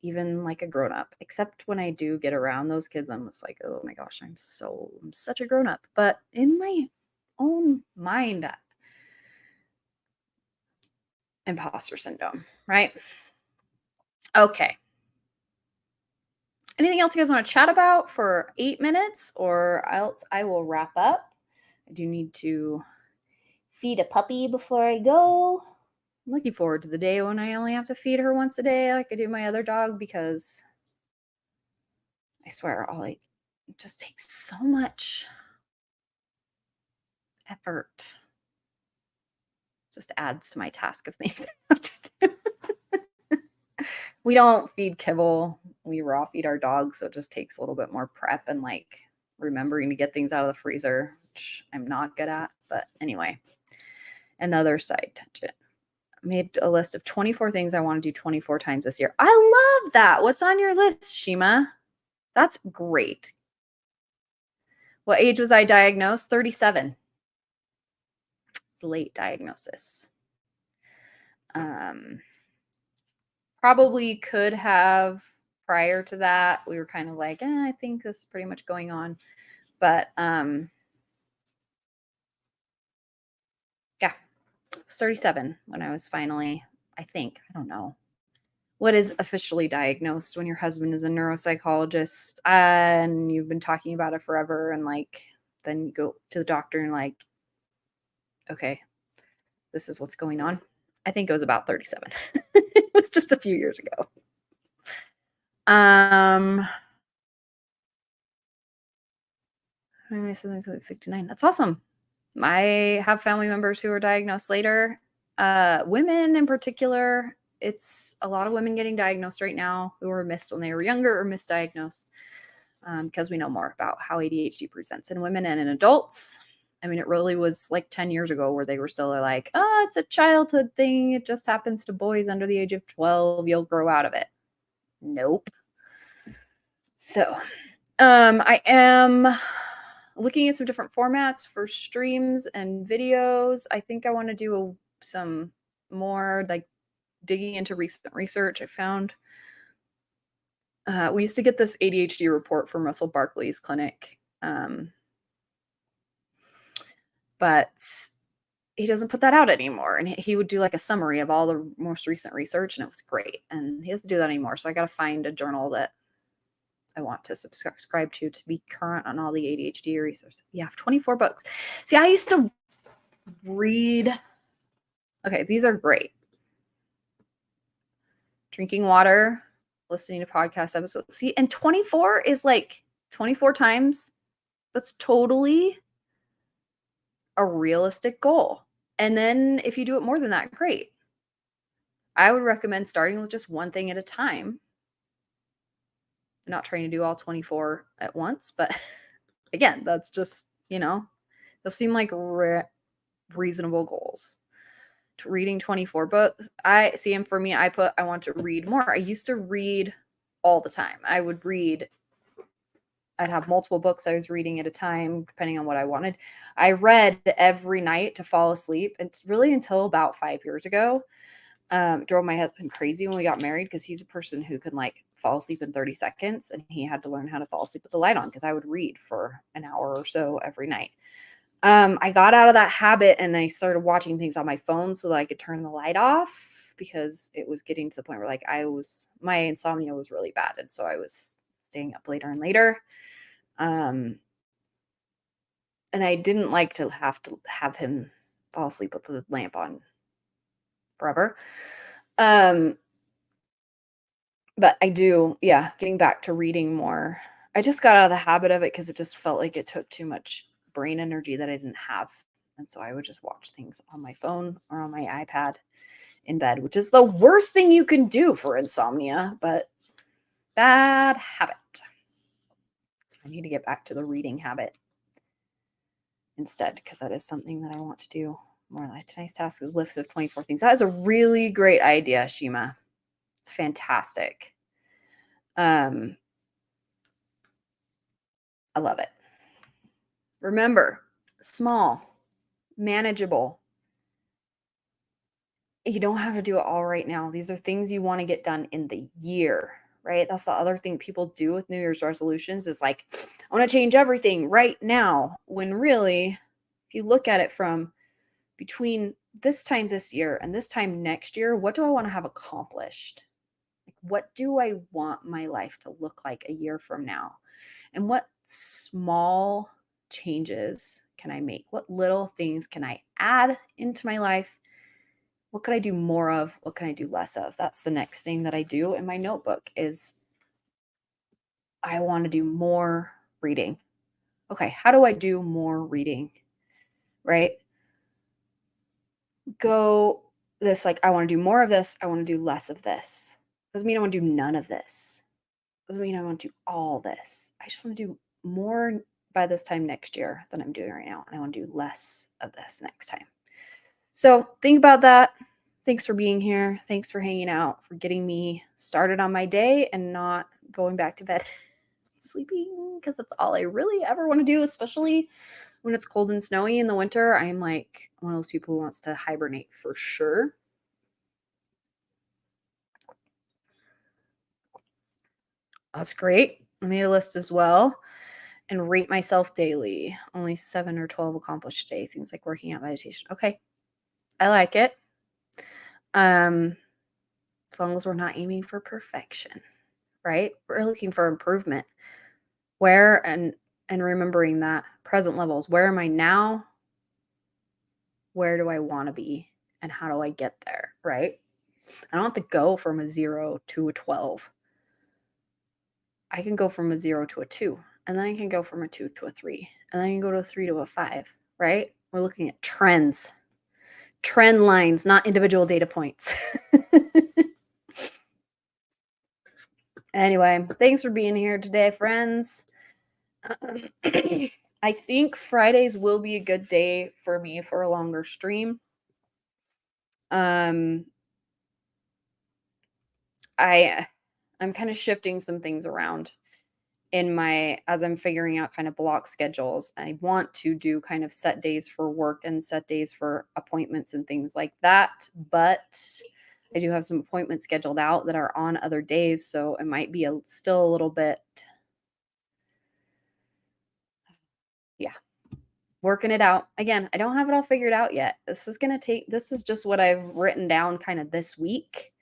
even like a grown up, except when I do get around those kids. I'm just like, oh my gosh, I'm such a grown up. But in my own mind, imposter syndrome, right? Okay. Anything else you guys want to chat about for 8 minutes, or else I will wrap up. I do need to feed a puppy before I go. I'm looking forward to the day when I only have to feed her once a day like I do my other dog, because I swear it just takes so much effort. Just adds to my task of things I have to do. We don't feed kibble. We raw feed our dogs, so it just takes a little bit more prep and like remembering to get things out of the freezer, which I'm not good at. But anyway, another side tangent. I made a list of 24 things I want to do 24 times this year. I love that. What's on your list, Shima? That's great. What age was I diagnosed? 37. It's a late diagnosis. Probably could have prior to that. We were kind of like, I think this is pretty much going on. But yeah, I was 37 when I was finally, I don't know. What is officially diagnosed when your husband is a neuropsychologist and you've been talking about it forever, and like then you go to the doctor and like, okay, this is what's going on. I think it was about 37. It was just a few years ago. My sister 59. That's awesome. I have family members who are diagnosed later. Women in particular, it's a lot of women getting diagnosed right now who were missed when they were younger or misdiagnosed, because we know more about how ADHD presents in women and in adults. I mean, it really was like 10 years ago where they were still like, oh, it's a childhood thing. It just happens to boys under the age of 12. You'll grow out of it. Nope. So, I am looking at some different formats for streams and videos. I think I want to do some more like digging into recent research. I found we used to get this ADHD report from Russell Barkley's clinic, but he doesn't put that out anymore. And he would do like a summary of all the most recent research, and it was great. And he doesn't do that anymore. So I got to find a journal that I want to subscribe to be current on all the ADHD resources. Yeah, 24 books. See, I used to read. Okay, these are great. Drinking water, listening to podcast episodes. See, and 24 is like 24 times. That's totally a realistic goal. And then if you do it more than that, great. I would recommend starting with just one thing at a time. Not trying to do all 24 at once, but again, that's just, those seem like reasonable goals. To reading 24 books. I see, and for me, I want to read more. I used to read all the time. I'd have multiple books I was reading at a time, depending on what I wanted. I read every night to fall asleep. It's really until about 5 years ago. Drove my husband crazy when we got married because he's a person who can like fall asleep in 30 seconds, and he had to learn how to fall asleep with the light on because I would read for an hour or so every night. I got out of that habit and I started watching things on my phone so that I could turn the light off because it was getting to the point where like my insomnia was really bad. And so I was staying up later and later. And I didn't like to have him fall asleep with the lamp on forever. But I do, yeah, getting back to reading more. I just got out of the habit of it because it just felt like it took too much brain energy that I didn't have. And so I would just watch things on my phone or on my iPad in bed, which is the worst thing you can do for insomnia, but bad habit. So I need to get back to the reading habit instead, because that is something that I want to do more. Like tonight's task is list of 24 things. That is a really great idea, Shima. It's fantastic. I love it. Remember, small, manageable. You don't have to do it all right now. These are things you want to get done in the year, right? That's the other thing people do with New Year's resolutions is like, I want to change everything right now. When really, if you look at it from between this time this year and this time next year, what do I want to have accomplished? Like, what do I want my life to look like a year from now? And what small changes can I make? What little things can I add into my life? What could I do more of? What can I do less of? That's the next thing that I do in my notebook is I want to do more reading. Okay, how do I do more reading? Right? Go this like I want to do more of this, I want to do less of this. Doesn't mean I want to do none of this. Doesn't mean I want to do all this. I just want to do more by this time next year than I'm doing right now. And I want to do less of this next time. So think about that. Thanks for being here. Thanks for hanging out, for getting me started on my day and not going back to bed sleeping, because that's all I really ever want to do, especially when it's cold and snowy in the winter. I'm like one of those people who wants to hibernate for sure. That's great. I made a list as well. And rate myself daily. Only 7 or 12 accomplished a day. Things like working out, meditation. Okay. I like it. As long as we're not aiming for perfection, right? We're looking for improvement. Where and remembering that present levels. Where am I now? Where do I want to be? And how do I get there, right? I don't have to go from a 0 to a 12. I can go from a 0 to a 2. And then I can go from a 2 to a 3. And then I can go to a 3 to a 5, right? We're looking at trends. Trend lines, not individual data points. Anyway, thanks for being here today, friends. I think Fridays will be a good day for me for a longer stream. I'm kind of shifting some things around as I'm figuring out kind of block schedules. I want to do kind of set days for work and set days for appointments and things like that. But I do have some appointments scheduled out that are on other days. So it might be still a little bit, yeah, working it out. Again, I don't have it all figured out yet. This is just what I've written down kind of this week.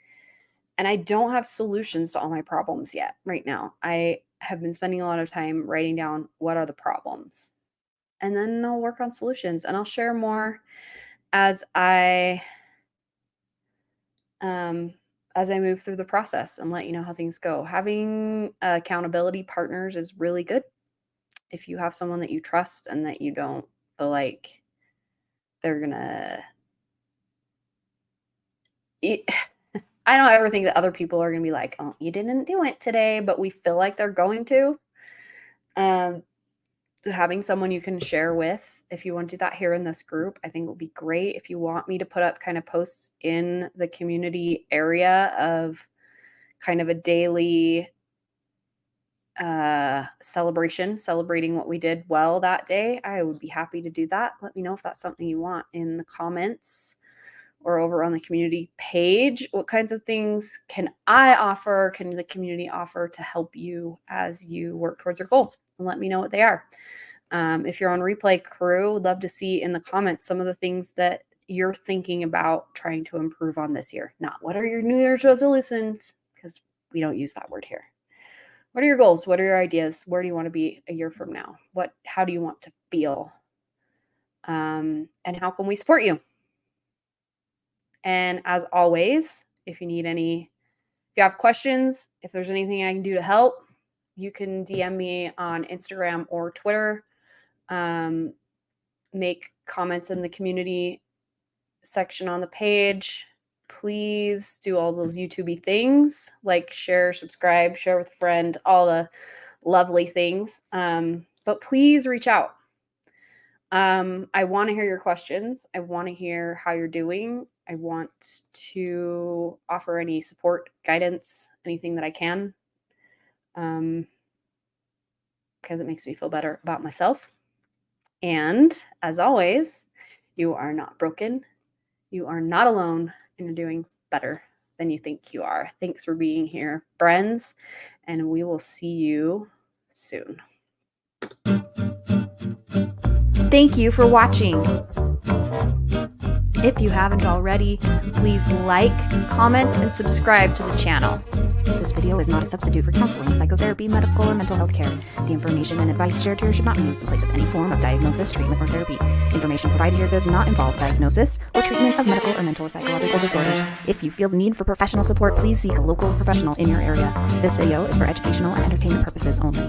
And I don't have solutions to all my problems yet right now. I have been spending a lot of time writing down what are the problems. And then I'll work on solutions, and I'll share more as I um as I move through the process and let you know how things go. Having accountability partners is really good. If you have someone that you trust and that you don't feel like they're gonna I don't ever think that other people are gonna be like, "Oh, you didn't do it today," but we feel like they're going to. Um, Having someone you can share with, if you want to do that here in this group, I think will be great. If you want me to put up kind of posts in the community area of kind of a daily celebrating what we did well that day, I would be happy to do that. Let me know if that's something you want in the comments or over on the community page. What kinds of things can the community offer to help you as you work towards your goals? And let me know what they are. If you're on replay crew, would love to see in the comments some of the things that you're thinking about trying to improve on this year. Not what are your New Year's resolutions, because we don't use that word here. What are your goals? What are your ideas? Where do you want to be a year from now? How do you want to feel? And how can we support you? And as always, if you have questions, if there's anything I can do to help, you can DM me on Instagram or Twitter. Make comments in the community section on the page. Please do all those YouTube-y things, like share, subscribe, share with a friend, all the lovely things. But please reach out. I want to hear your questions. I want to hear how you're doing. I want to offer any support, guidance, anything that I can, because it makes me feel better about myself. And as always, you are not broken. You are not alone, and you're doing better than you think you are. Thanks for being here, friends, and we will see you soon. Thank you for watching. If you haven't already, please like, comment, and subscribe to the channel. This video is not a substitute for counseling, psychotherapy, medical, or mental health care. The information and advice shared here should not be used in place of any form of diagnosis, treatment, or therapy. Information provided here does not involve diagnosis or treatment of medical or mental or psychological disorders. If you feel the need for professional support, please seek a local professional in your area. This video is for educational and entertainment purposes only.